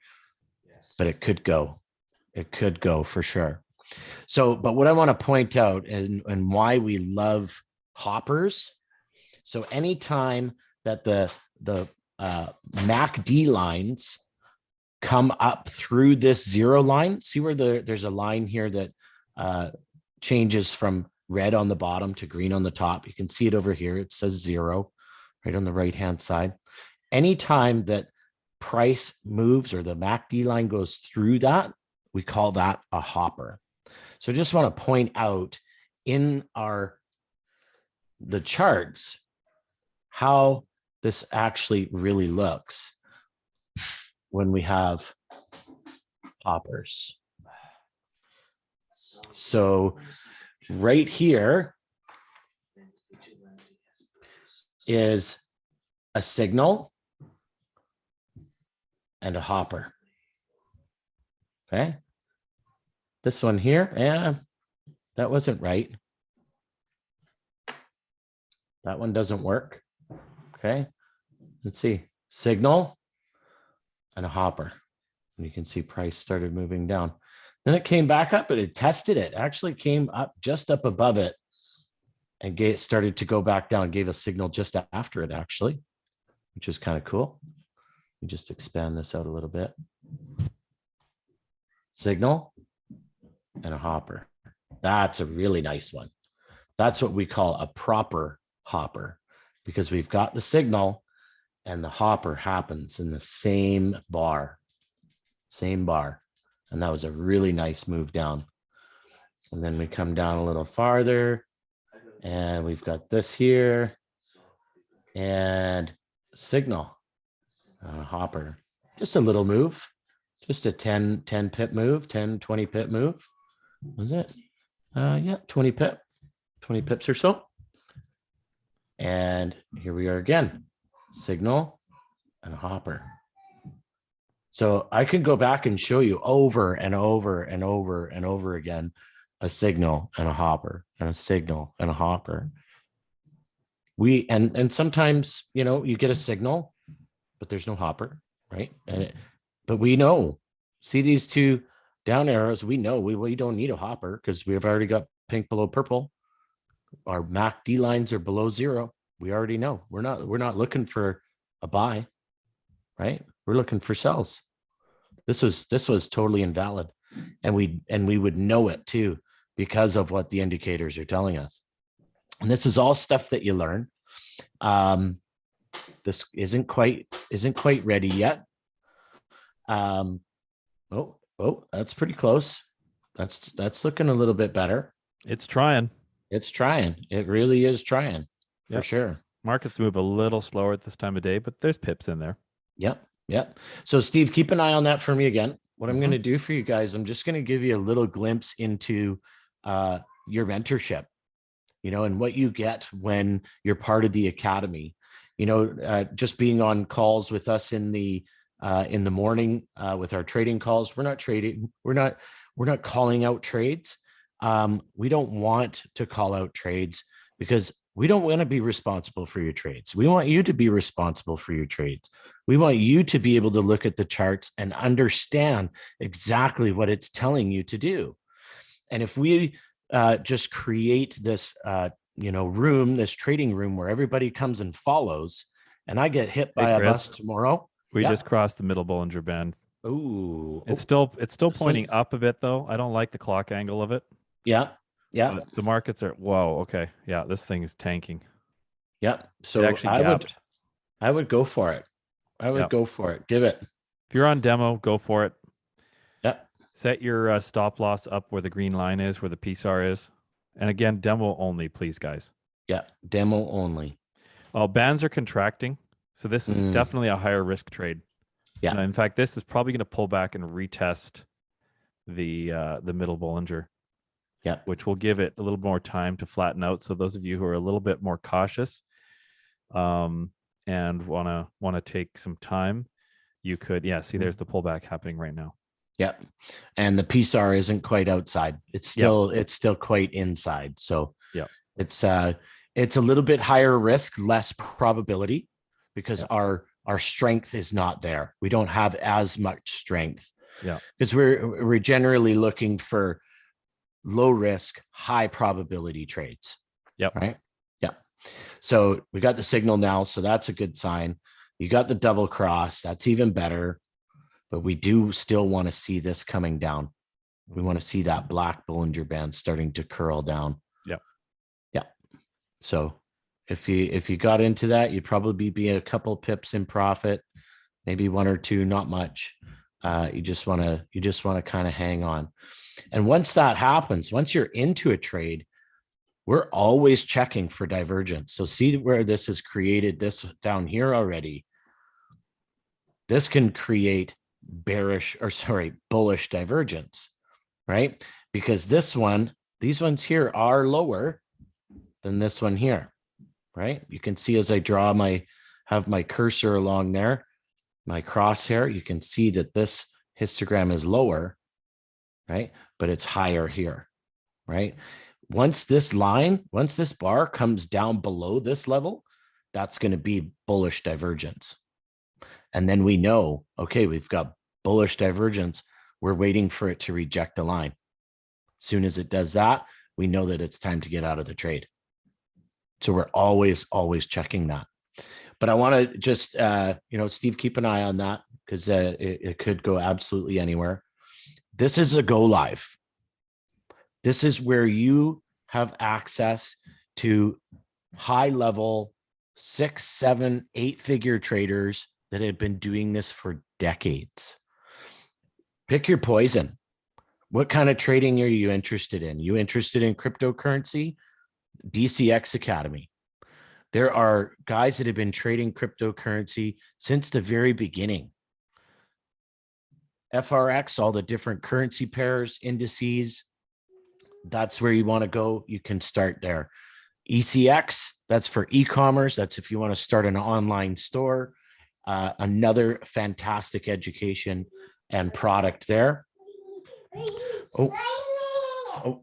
C: but it could go. It could go for sure. So, but what I want to point out and why we love hoppers. So anytime that the MACD lines come up through this 0 line, see where there's a line here that changes from red on the bottom to green on the top. You can see it over here. It says 0 right on the right-hand side. Anytime that price moves or the MACD line goes through that, we call that a hopper. So I just want to point out in the charts how this actually really looks when we have hoppers. So right here is a signal and a hopper. Okay. This one here, that wasn't right. That one doesn't work. Okay. Let's see. Signal and a hopper. And you can see price started moving down. Then it came back up, but it tested it. Actually came up just up above it and started to go back down, gave a signal just after it actually, which is kind of cool. Let me just expand this out a little bit. Signal and a hopper. That's a really nice one. That's what we call a proper hopper, because we've got the signal and the hopper happens in the same bar. And that was a really nice move down. And then we come down a little farther and we've got this here and signal, hopper, just a little move, just a 10 pip move, 10, 20 pip move. Was it? Yeah, 20 pips or so. And here we are again, signal and a hopper. So I can go back and show you over and over and over and over again, a signal and a hopper and a signal and a hopper. And sometimes, you know, you get a signal, but there's no hopper, right? But we know, see these two down arrows, we know we don't need a hopper because we've already got pink below purple. Our MACD lines are below 0. We already know we're not looking for a buy, right? We're looking for sells. This was totally invalid. And we would know it too, because of what the indicators are telling us. And this is all stuff that you learn. This isn't quite ready yet. Oh, that's pretty close. That's looking a little bit better.
A: It's trying.
C: It's trying. It really is trying, for sure.
A: Markets move a little slower at this time of day, but there's pips in there.
C: Yep. So Steve, keep an eye on that for me again. What I'm going to do for you guys, I'm just going to give you a little glimpse into your mentorship, you know, and what you get when you're part of the academy. You know, just being on calls with us in the morning with our trading calls. We're not trading. We're not calling out trades. We don't want to call out trades because we don't want to be responsible for your trades. We want you to be responsible for your trades. We want you to be able to look at the charts and understand exactly what it's telling you to do. And if we just create this, room, this trading room where everybody comes and follows, and I get hit by a bus tomorrow.
A: We just crossed the middle Bollinger Band.
C: Ooh,
A: it's still pointing up a bit though. I don't like the clock angle of it.
C: Yeah.
A: But the markets are, whoa, okay. Yeah, this thing is tanking.
C: Yeah. So I would go for it. I would go for it. Give it.
A: If you're on demo, go for it.
C: Yeah.
A: Set your stop loss up where the green line is, where the PSAR is. And again, demo only, please, guys.
C: Yeah, demo only.
A: Well, bands are contracting. So this is definitely a higher risk trade.
C: Yeah.
A: In fact, this is probably going to pull back and retest the middle Bollinger.
C: Yeah,
A: which will give it a little more time to flatten out. So those of you who are a little bit more cautious and want to take some time, you could, see, there's the pullback happening right now.
C: Yeah. And the PSAR isn't quite outside. It's still quite inside. So it's a little bit higher risk, less probability, because our strength is not there. We don't have as much strength.
A: Yeah.
C: Because we're generally looking for low risk, high probability trades.
A: Yep.
C: Right. Yeah. So we got the signal now. So that's a good sign. You got the double cross. That's even better. But we do still want to see this coming down. We want to see that black Bollinger Band starting to curl down.
A: Yeah.
C: Yeah. So if you got into that, you'd probably be a couple pips in profit, maybe 1 or 2, not much. You just want to kind of hang on. And once that happens, once you're into a trade, we're always checking for divergence. So see where this has created this down here already. This can create bullish divergence, right? Because these ones here are lower than this one here, right? You can see as I have my cursor along there, my crosshair, you can see that this histogram is lower, right? But it's higher here, right? Once this bar comes down below this level, that's going to be bullish divergence. And then we know, okay, we've got bullish divergence. We're waiting for it to reject the line. As soon as it does that, we know that it's time to get out of the trade. So we're always checking that. But I want to just, Steve, keep an eye on that because it could go absolutely anywhere. This is a go live. This is where you have access to high level 6, 7, 8-figure traders that have been doing this for decades. Pick your poison. What kind of trading are you interested in? You interested in cryptocurrency? DCX Academy. There are guys that have been trading cryptocurrency since the very beginning. FRX, all the different currency pairs, indices, that's where you want to go. You can start there. ECX, that's for e-commerce. That's if you want to start an online store. Another fantastic education and product there. Oh,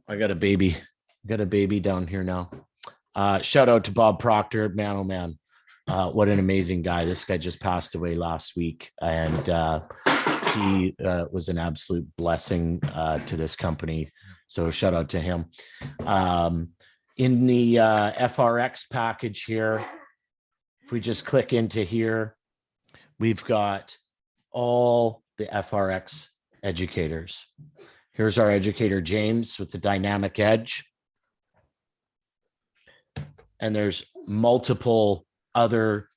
C: I got a baby. Down here now. Shout out to Bob Proctor, man, oh man. What an amazing guy. This guy just passed away last week, and he was an absolute blessing to this company. So shout out to him. In the FRX package here, if we just click into here, we've got all the FRX educators. Here's our educator, James, with the dynamic edge. And there's multiple other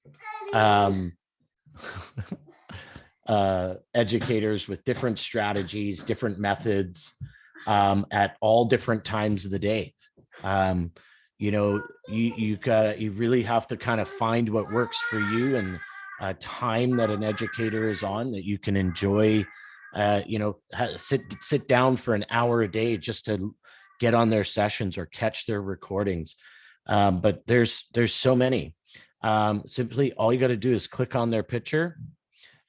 C: educators with different strategies, different methods at all different times of the day. You really have to kind of find what works for you and time that an educator is on that you can enjoy. Sit down for an hour a day just to get on their sessions or catch their recordings. But there's so many. Simply all you got to do is click on their picture,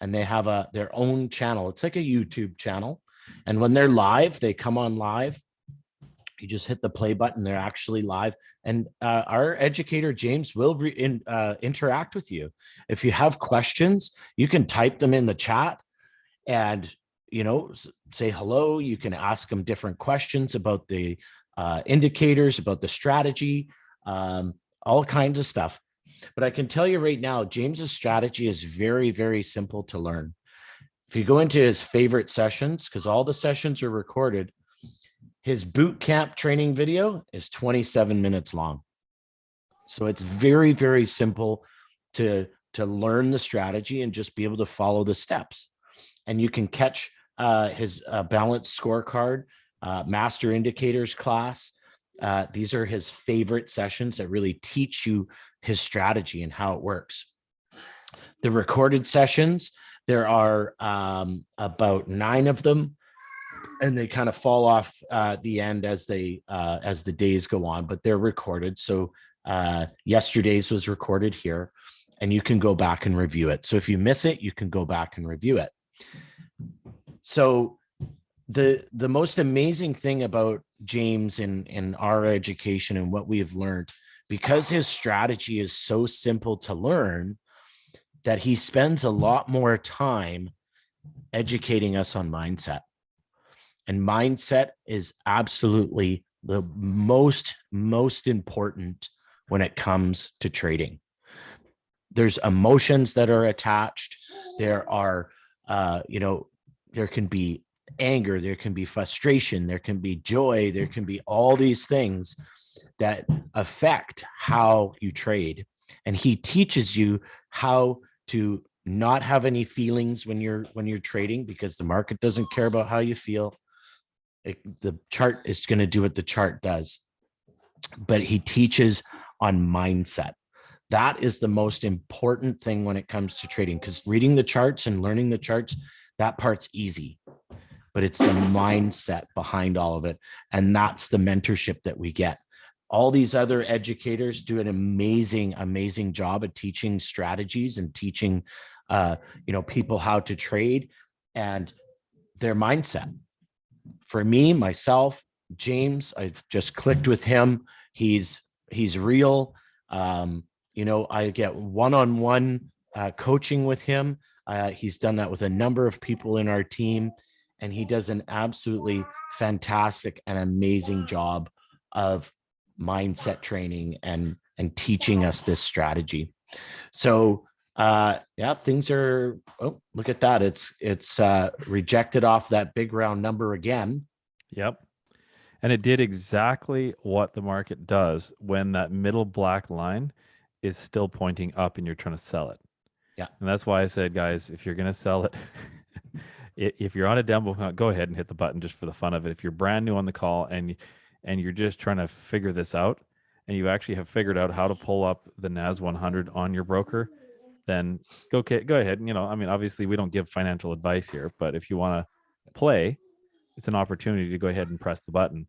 C: and they have their own channel. It's like a YouTube channel. And when they're live, they come on live. You just hit the play button. They're actually live. And our educator, James, will interact with you. If you have questions, you can type them in the chat and, say hello. You can ask them different questions about the indicators, about the strategy, all kinds of stuff. But I can tell you right now, James's strategy is very, very simple to learn. If you go into his favorite sessions, because all the sessions are recorded, his boot camp training video is 27 minutes long. So it's very, very simple to learn the strategy and just be able to follow the steps. And you can catch his balanced scorecard, master indicators class. These are his favorite sessions that really teach you his strategy and how it works. The recorded sessions, there are about 9 of them, and they kind of fall off the end as the days go on, but they're recorded. So yesterday's was recorded here, and you can go back and review it. So if you miss it, you can go back and review it. So the most amazing thing about James in our education and what we have learned, because his strategy is so simple to learn, that he spends a lot more time educating us on mindset. And mindset is absolutely the most important when it comes to trading. There's emotions that are attached. There are, there can be anger, there can be frustration, there can be joy, there can be all these things that affect how you trade. And he teaches you how to not have any feelings when you're trading, because the market doesn't care about how you feel. The chart is going to do what the chart does. But he teaches on mindset. That is the most important thing when it comes to trading, because reading the charts and learning the charts, That part's easy, but it's the mindset behind all of it. And that's the mentorship that we get. All these other educators do an amazing, amazing job at teaching strategies and teaching, people how to trade and their mindset. For me, myself, James, I've just clicked with him. He's real. I get one-on-one coaching with him. He's done that with a number of people in our team, and he does an absolutely fantastic and amazing job of mindset training and teaching us this strategy. So things are, look at that. It's rejected off that big round number again.
A: Yep. And it did exactly what the market does when that middle black line is still pointing up and you're trying to sell it.
C: Yeah.
A: And that's why I said, guys, if you're going to sell it, if you're on a demo account, go ahead and hit the button just for the fun of it. If you're brand new on the call and you're just trying to figure this out and you actually have figured out how to pull up the NAS 100 on your broker, then go ahead. And, obviously we don't give financial advice here, but if you want to play, it's an opportunity to go ahead and press the button,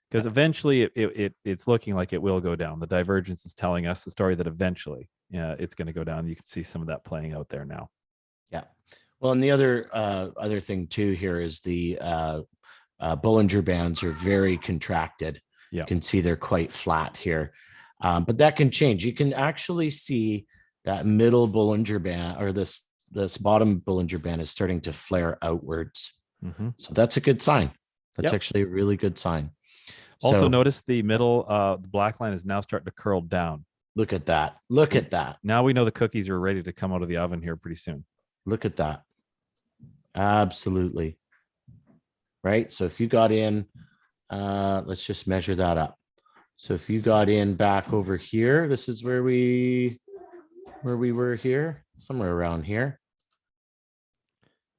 A: because eventually it's looking like it will go down. The divergence is telling us the story that eventually it's going to go down. You can see some of that playing out there now.
C: Yeah. Well, and the other thing too here is the Bollinger Bands are very contracted.
A: Yeah.
C: You can see they're quite flat here, but that can change. You can actually see that middle Bollinger Band, or this bottom Bollinger Band, is starting to flare outwards.
A: Mm-hmm.
C: So that's a good sign. That's actually a really good sign.
A: Also, notice the middle, the black line is now starting to curl down.
C: Look at that. Look at that.
A: Now we know the cookies are ready to come out of the oven here pretty soon.
C: Look at that. Absolutely. Right. So if you got in, let's just measure that up. So if you got in back over here, this is where we were here, somewhere around here.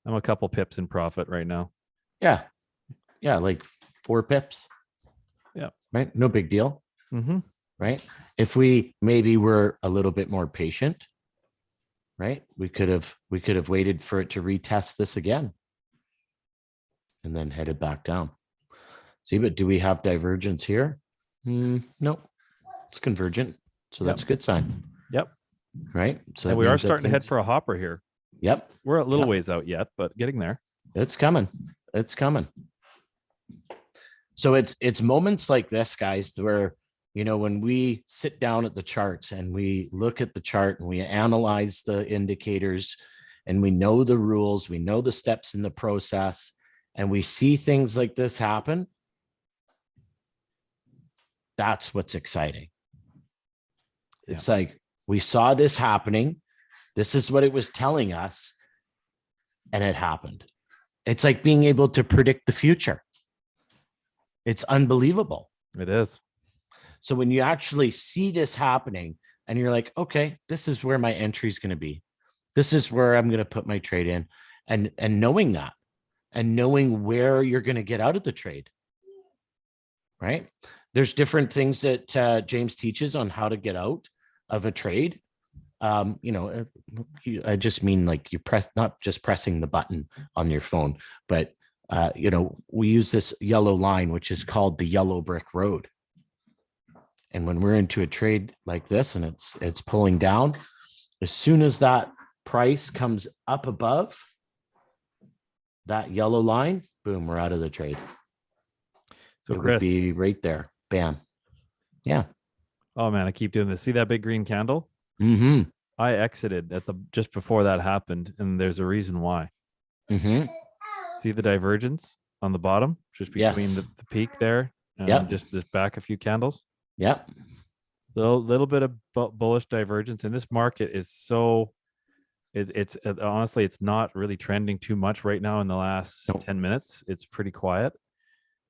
A: I'm a couple pips in profit right now.
C: Yeah. Yeah. Like 4 pips.
A: Yeah.
C: Right. No big deal.
A: Mm-hmm.
C: Right. If we maybe were a little bit more patient, right, we could have waited for it to retest this again and then headed back down. See, but do we have divergence here? No, it's convergent. So that's a good sign.
A: Yep.
C: Right. So
A: and we are starting to head for a hopper here.
C: Yep.
A: We're a little ways out yet, but getting there.
C: It's coming. It's coming. So it's moments like this, guys, where, when we sit down at the charts and we look at the chart and we analyze the indicators and we know the rules, we know the steps in the process, and we see things like this happen, that's what's exciting. It's like, we saw this happening. This is what it was telling us, and it happened. It's like being able to predict the future. It's unbelievable.
A: It is.
C: So when you actually see this happening and you're like, okay, this is where my entry is going to be. This is where I'm going to put my trade in, and knowing that and knowing where you're going to get out of the trade, right? There's different things that James teaches on how to get out of a trade. I just mean like you press, not just pressing the button on your phone, but we use this yellow line, which is called the yellow brick road. And when we're into a trade like this and it's pulling down, as soon as that price comes up above that yellow line, boom, we're out of the trade.
A: So
C: it
A: Chris,
C: would be right there. Bam. Yeah.
A: Oh man, I keep doing this. See that big green candle?
C: Mm-hmm.
A: I exited just before that happened, and there's a reason why.
C: Mm-hmm.
A: See the divergence on the bottom, just between the peak there, and just back a few candles.
C: Yep.
A: Little bit of bullish divergence, and this market is so. It's honestly, it's not really trending too much right now. In the last 10 minutes, it's pretty quiet.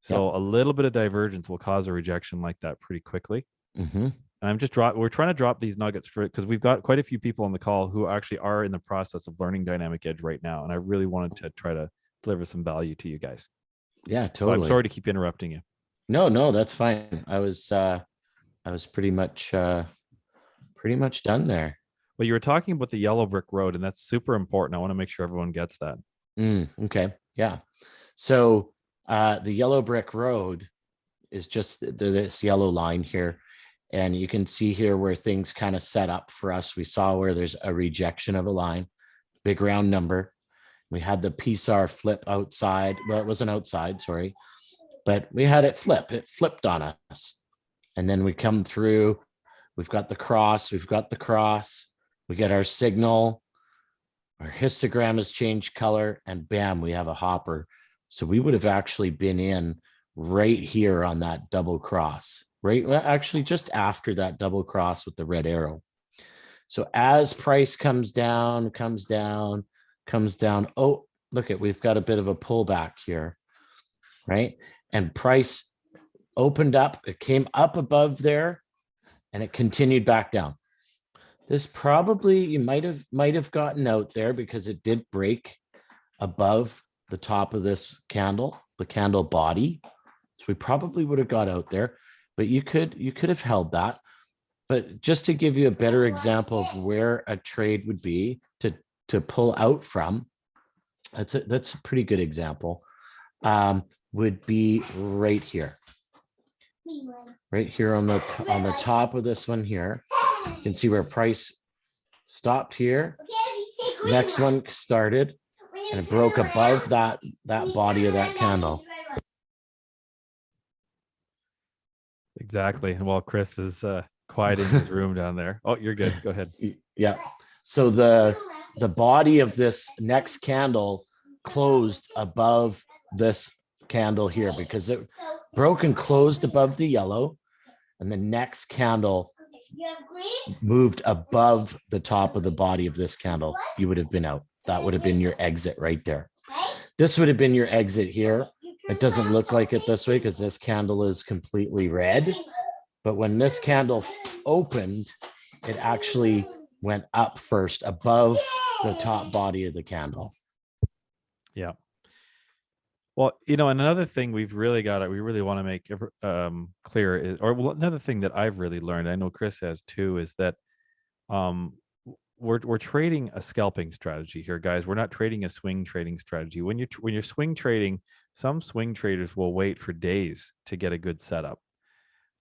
A: So a little bit of divergence will cause a rejection like that pretty quickly.
C: Mm-hmm.
A: And we're trying to drop these nuggets because we've got quite a few people on the call who actually are in the process of learning Dynamic Edge right now. And I really wanted to try to deliver some value to you guys.
C: Yeah, totally.
A: So I'm sorry to keep interrupting you.
C: No, that's fine. I was pretty much done there.
A: Well, you were talking about the yellow brick road, and that's super important. I want to make sure everyone gets that.
C: Okay. Yeah. So the yellow brick road is just this yellow line here. And you can see here where things kind of set up for us. We saw where there's a rejection of a line, big round number. We had the PSAR flip outside. Well, it wasn't outside, sorry, but we had it flip. It flipped on us. And then we come through. We've got the cross. We've got the cross. We get our signal. Our histogram has changed color, and bam, we have a hopper. So we would have actually been in right here on that double cross, right? Well, actually, just after that double cross with the red arrow. So as price comes down, comes down. Oh, look at, we've got a bit of a pullback here, right? And price opened up, it came up above there, and it continued back down. This probably, you might have gotten out there because it did break above the top of this candle, the candle body. So we probably would have got out there, but you could have held that. But just to give you a better example of where a trade would be to pull out from, that's a pretty good example. Would be right here. Right here on the top of this one here. You can see where price stopped here. Next one started and it broke above that body of that candle.
A: Exactly. While Chris is quieting his room down there. Oh, you're good. Go ahead.
C: Yeah. So the body of this next candle closed above this candle here because it broke and closed above the yellow, and the next candle moved above the top of the body of this candle. You would have been out. That would have been your exit right there. This would have been your exit here. It doesn't look like it this way because this candle is completely red. But when this candle opened, it actually went up first above the top body of the candle.
A: Yeah. Well, you know, another thing we really want to make clear is, or another thing that I've really learned, I know Chris has too, is that we're trading a scalping strategy here, guys. We're not trading a swing trading strategy. When you're swing trading, some swing traders will wait for days to get a good setup.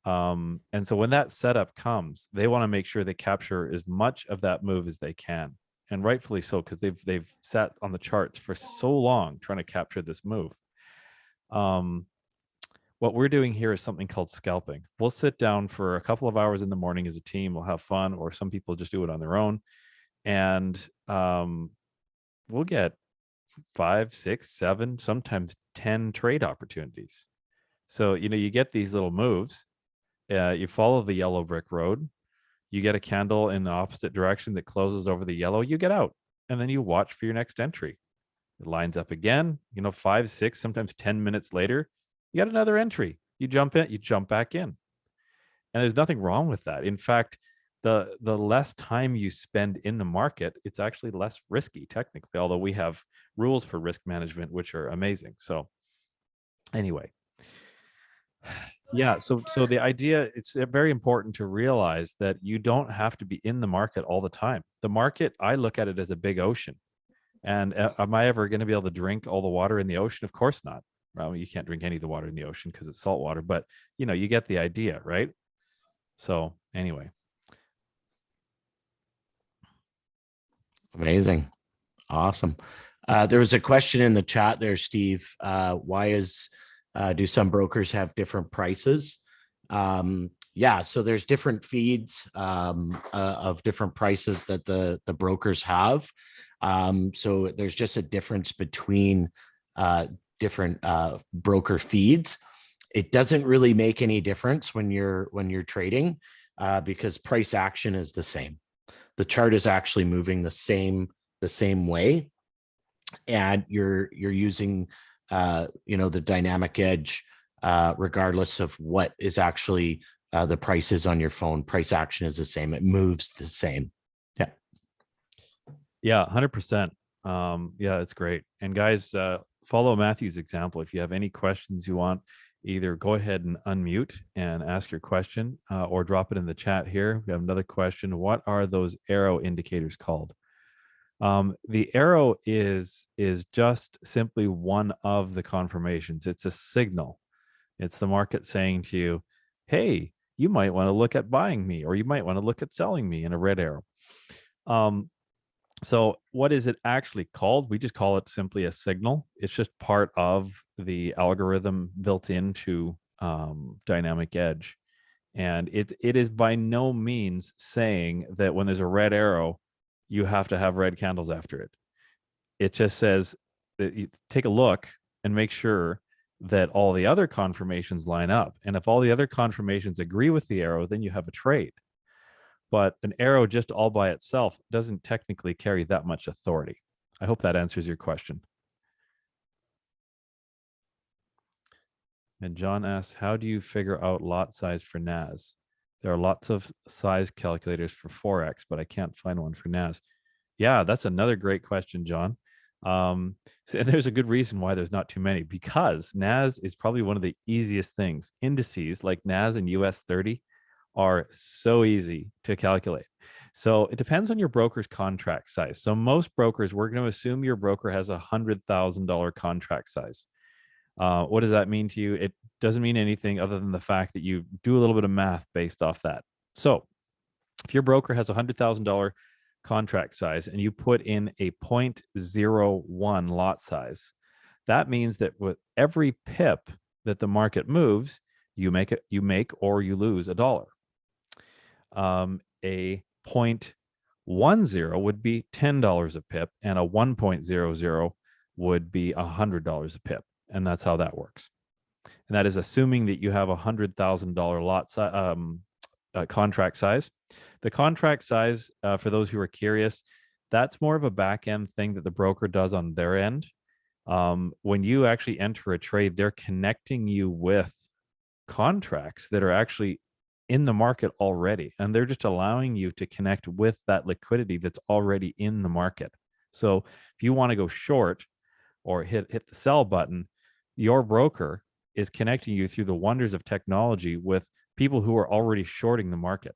A: And so when that setup comes, they want to make sure they capture as much of that move as they can, and rightfully so, because they've sat on the charts for so long trying to capture this move. What we're doing here is something called scalping. We'll sit down for a couple of hours in the morning as a team. We'll have fun, or some people just do it on their own, and we'll get 5, 6, 7, sometimes 10 trade opportunities. So, you know, you get these little moves. You follow the yellow brick road. You get a candle in the opposite direction that closes over the yellow. You get out, and then you watch for your next entry. It lines up again. You know, 5, 6, sometimes 10 minutes later, you got another entry. You jump in, you jump back in, and there's nothing wrong with that. In fact, the less time you spend in the market, it's actually less risky technically. Although we have rules for risk management which are amazing. So, anyway. Yeah, so the idea, it's very important to realize that you don't have to be in the market all the time. The market, I look at it as a big ocean. And am I ever going to be able to drink all the water in the ocean? Of course not. Well, you can't drink any of the water in the ocean because it's salt water, but you know, you get the idea, right? So anyway.
C: Amazing. Awesome. There was a question in the chat there, Steve. Why do some brokers have different prices? Yeah, so there's different feeds of different prices that the brokers have. So there's just a difference between different broker feeds. It doesn't really make any difference when you're trading because price action is the same. The chart is actually moving the same way, and you're using the dynamic edge regardless of what is actually the price is on your phone. Price action is the same. It moves the same.
A: Yeah, 100%. Yeah, it's great. And guys, follow Matthew's example. If you have any questions you want, either go ahead and unmute and ask your question or drop it in the chat here. We have another question. What are those arrow indicators called? The arrow is just simply one of the confirmations. It's a signal. It's the market saying to you, hey, you might want to look at buying me, or you might want to look at selling me, in a red arrow. So what is it actually called? We just call it simply a signal. It's just part of the algorithm built into Dynamic Edge. And it is by no means saying that when there's a red arrow, you have to have red candles after it. It just says that you take a look and make sure that all the other confirmations line up. And if all the other confirmations agree with the arrow, then you have a trade. But an arrow just all by itself doesn't technically carry that much authority. I hope that answers your question. And John asks, how do you figure out lot size for NAS? There are lots of size calculators for Forex, but I can't find one for NAS. Yeah, that's another great question, John. So there's a good reason why there's not too many, because NAS is probably one of the easiest things. Indices like NAS and US 30 are so easy to calculate. So it depends on your broker's contract size. So most brokers, we're going to assume your broker has a $100,000 contract size. What does that mean to you? It doesn't mean anything other than the fact that you do a little bit of math based off that. So if your broker has a $100,000 contract size and you put in a 0.01 lot size, that means that with every pip that the market moves, you make or you lose $1. A 0.10 would be $10 a pip, and a 1.00 would be $100 a pip. And that's how that works. And that is assuming that you have a $100,000 lot contract size. The contract size, for those who are curious, that's more of a back end thing that the broker does on their end. When you actually enter a trade, they're connecting you with contracts that are actually in the market already, and they're just allowing you to connect with that liquidity that's already in the market. So if you want to go short or hit the sell button, your broker is connecting you through the wonders of technology with people who are already shorting the market.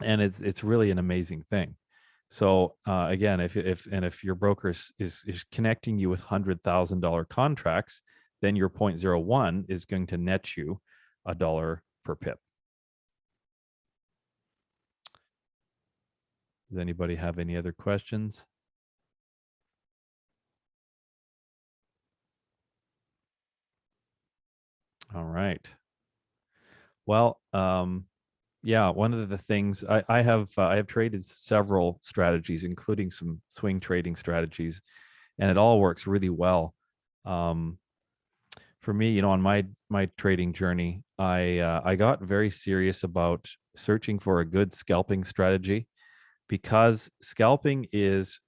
A: And it's really an amazing thing. So again, if your broker is connecting you with $100,000 contracts, then your 0.01 is going to net you $1 per pip. Does anybody have any other questions? All right. Well, yeah, one of the things I have traded several strategies, including some swing trading strategies, and it all works really well. For me, on my trading journey, I got very serious about searching for a good scalping strategy, because scalping is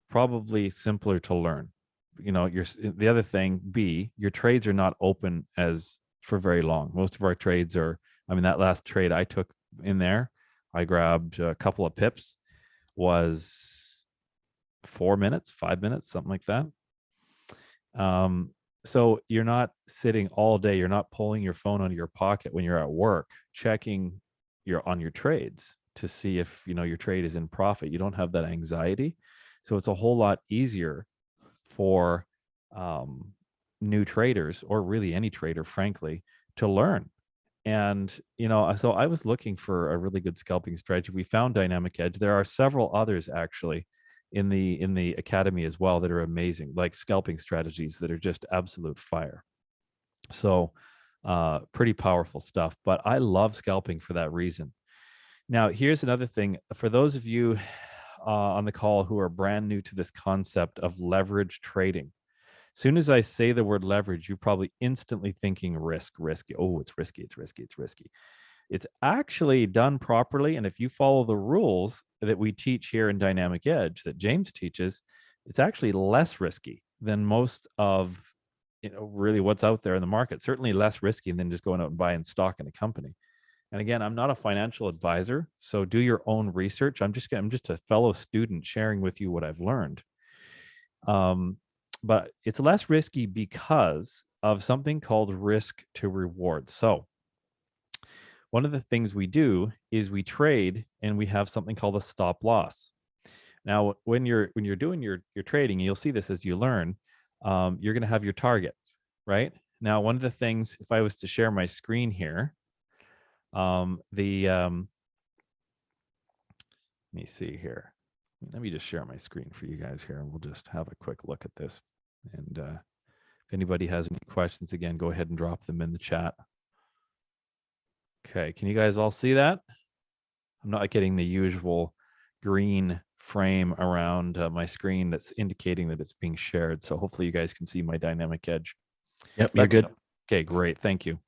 A: probably simpler to learn. The other thing, B, your trades are not open for very long. Most of our trades are, that last trade I took in there, I grabbed a couple of pips, was 4 minutes, 5 minutes, something like that. So you're not sitting all day. You're not pulling your phone out of your pocket when you're at work, checking on your trades to see if, your trade is in profit. You don't have that anxiety. So it's a whole lot easier for new traders, or really any trader, frankly, to learn. And, so I was looking for a really good scalping strategy. We found Dynamic Edge. There are several others actually in the academy as well that are amazing, like scalping strategies that are just absolute fire. So pretty powerful stuff, but I love scalping for that reason. Now, here's another thing for those of you on the call who are brand new to this concept of leverage trading. As soon as I say the word leverage, you're probably instantly thinking risky. Oh, it's risky. It's actually done properly. And if you follow the rules that we teach here in Dynamic Edge, that James teaches, it's actually less risky than most of, really what's out there in the market. Certainly less risky than just going out and buying stock in a company. And again, I'm not a financial advisor, so do your own research. I'm just a fellow student sharing with you what I've learned. But it's less risky because of something called risk to reward. So one of the things we do is we trade and we have something called a stop loss. Now, when you're doing your trading, you'll see this as you learn. You're going to have your target, right? Now, one of the things, if I was to share my screen here, let me see here. Let me just share my screen for you guys here, and we'll just have a quick look at this. And if anybody has any questions, again, go ahead and drop them in the chat. Okay, can you guys all see that? I'm not getting the usual green frame around my screen that's indicating that it's being shared. So hopefully you guys can see my dynamic edge.
C: Yep, you're good.
A: Okay, great. Thank you.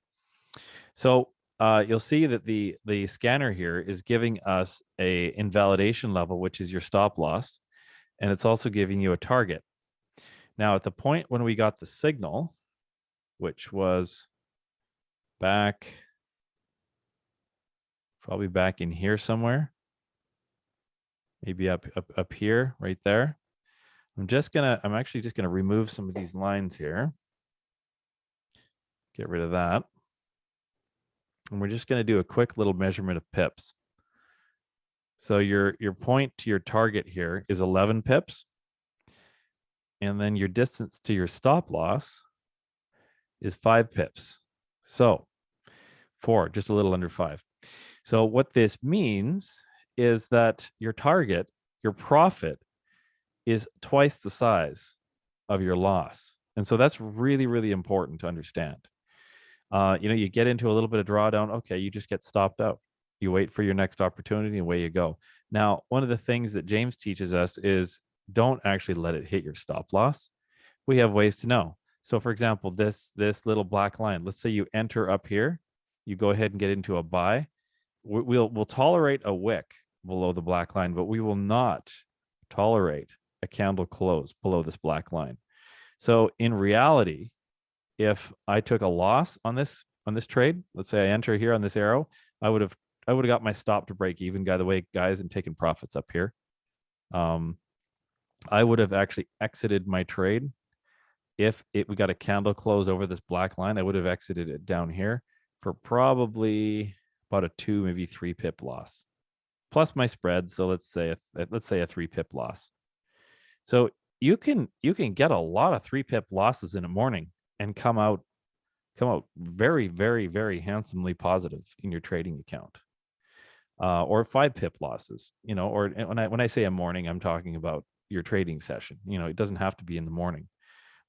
A: So you'll see that the scanner here is giving us a invalidation level, which is your stop loss. And it's also giving you a target. Now, at the point when we got the signal, which was probably back in here somewhere, maybe up here, right there. I'm actually just gonna remove some of these lines here. Get rid of that. And we're just gonna do a quick little measurement of pips. So your point to your target here is 11 pips. And then your distance to your stop loss is 5 pips. So 4, just a little under 5. So what this means is that your target, your profit, is twice the size of your loss. And so that's really, really important to understand. You get into a little bit of drawdown. Okay, you just get stopped out. You wait for your next opportunity and away you go. Now, one of the things that James teaches us is don't actually let it hit your stop loss. We have ways to know. So for example, this little black line, let's say you enter up here, you go ahead and get into a buy. We'll tolerate a wick below the black line, but we will not tolerate a candle close below this black line. So in reality, if I took a loss on this trade, let's say I enter here on this arrow, I would have got my stop to break even, by the way, guys, and taken profits up here. I would have actually exited my trade if we got a candle close over this black line. I would have exited it down here for probably about a 2, maybe 3 pip loss, plus my spread. So let's say a 3 pip loss. So you can get a lot of 3 pip losses in a morning and come out very, very, very handsomely positive in your trading account, or 5 pip losses. Or when I say a morning, I'm talking about your trading session. It doesn't have to be in the morning.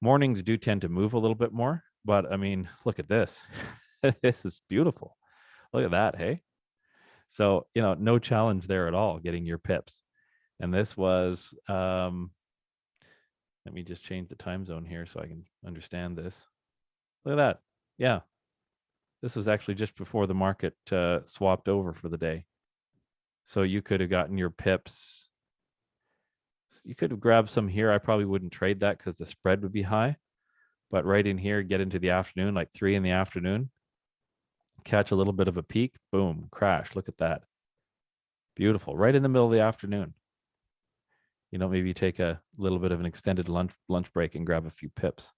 A: Mornings do tend to move a little bit more, but I mean, look at this. This is beautiful. Look at that, hey? So, no challenge there at all getting your pips. And this was, let me just change the time zone here so I can understand this. Look at that. Yeah. This was actually just before the market swapped over for the day. So you could have gotten your pips. You could have grabbed some here. I probably wouldn't trade that because the spread would be high. But right in here, get into the afternoon, like 3 in the afternoon, catch a little bit of a peak, boom, crash. Look at that. Beautiful. Right in the middle of the afternoon. Maybe take a little bit of an extended lunch break and grab a few pips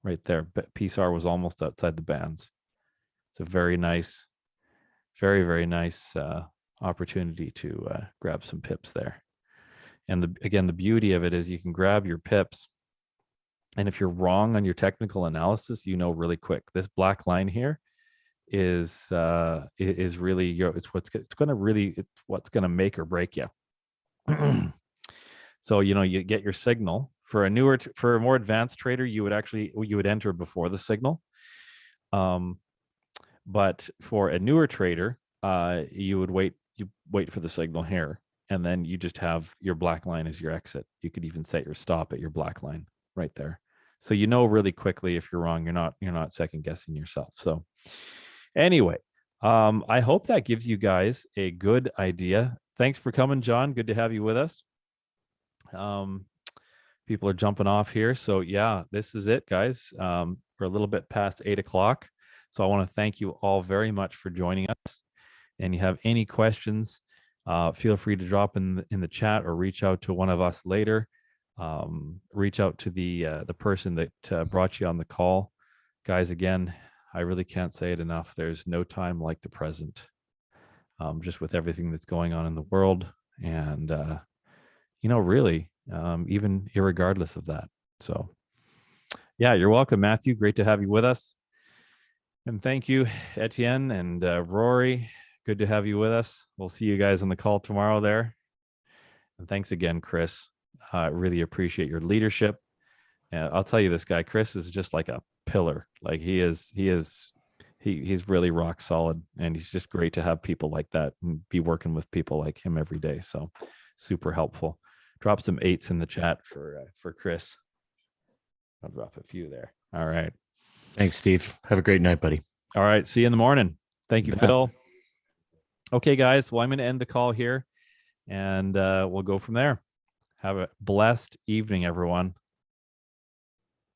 A: right there. But PSAR was almost outside the bands. It's a very nice, very, very nice opportunity to grab some pips there. And again, the beauty of it is you can grab your pips. And if you're wrong on your technical analysis, really quick. This black line here is really it's what's going to make or break you. So you get your signal. For a more advanced trader, you would enter before the signal. But for a newer trader, you would wait for the signal here, and then you just have your black line as your exit. You could even set your stop at your black line right there. So really quickly if you're wrong, you're not second guessing yourself. So anyway, I hope that gives you guys a good idea. Thanks for coming, John. Good to have you with us. People are jumping off here. So yeah, this is it, guys. We're a little bit past 8 o'clock. So I want to thank you all very much for joining us. And you have any questions, feel free to drop in the chat or reach out to one of us later. Reach out to the person that brought you on the call. Guys, again, I really can't say it enough. There's no time like the present, just with everything that's going on in the world. And really, even irregardless of that. So yeah, you're welcome, Matthew. Great to have you with us. And thank you, Etienne and Rory. Good to have you with us. We'll see you guys on the call tomorrow there. And thanks again, Chris. I really appreciate your leadership. I'll tell you, this guy, Chris, is just like a pillar. Like he's really rock solid, and he's just great to have people like that and be working with people like him every day. So super helpful. Drop some 8s in the chat for Chris. I'll drop a few there. All right.
C: Thanks, Steve. Have a great night, buddy.
A: All right. See you in the morning. Thank you,
C: Yeah.
A: Phil. Okay, guys. Well, I'm going to end the call here, and we'll go from there. Have a blessed evening, everyone.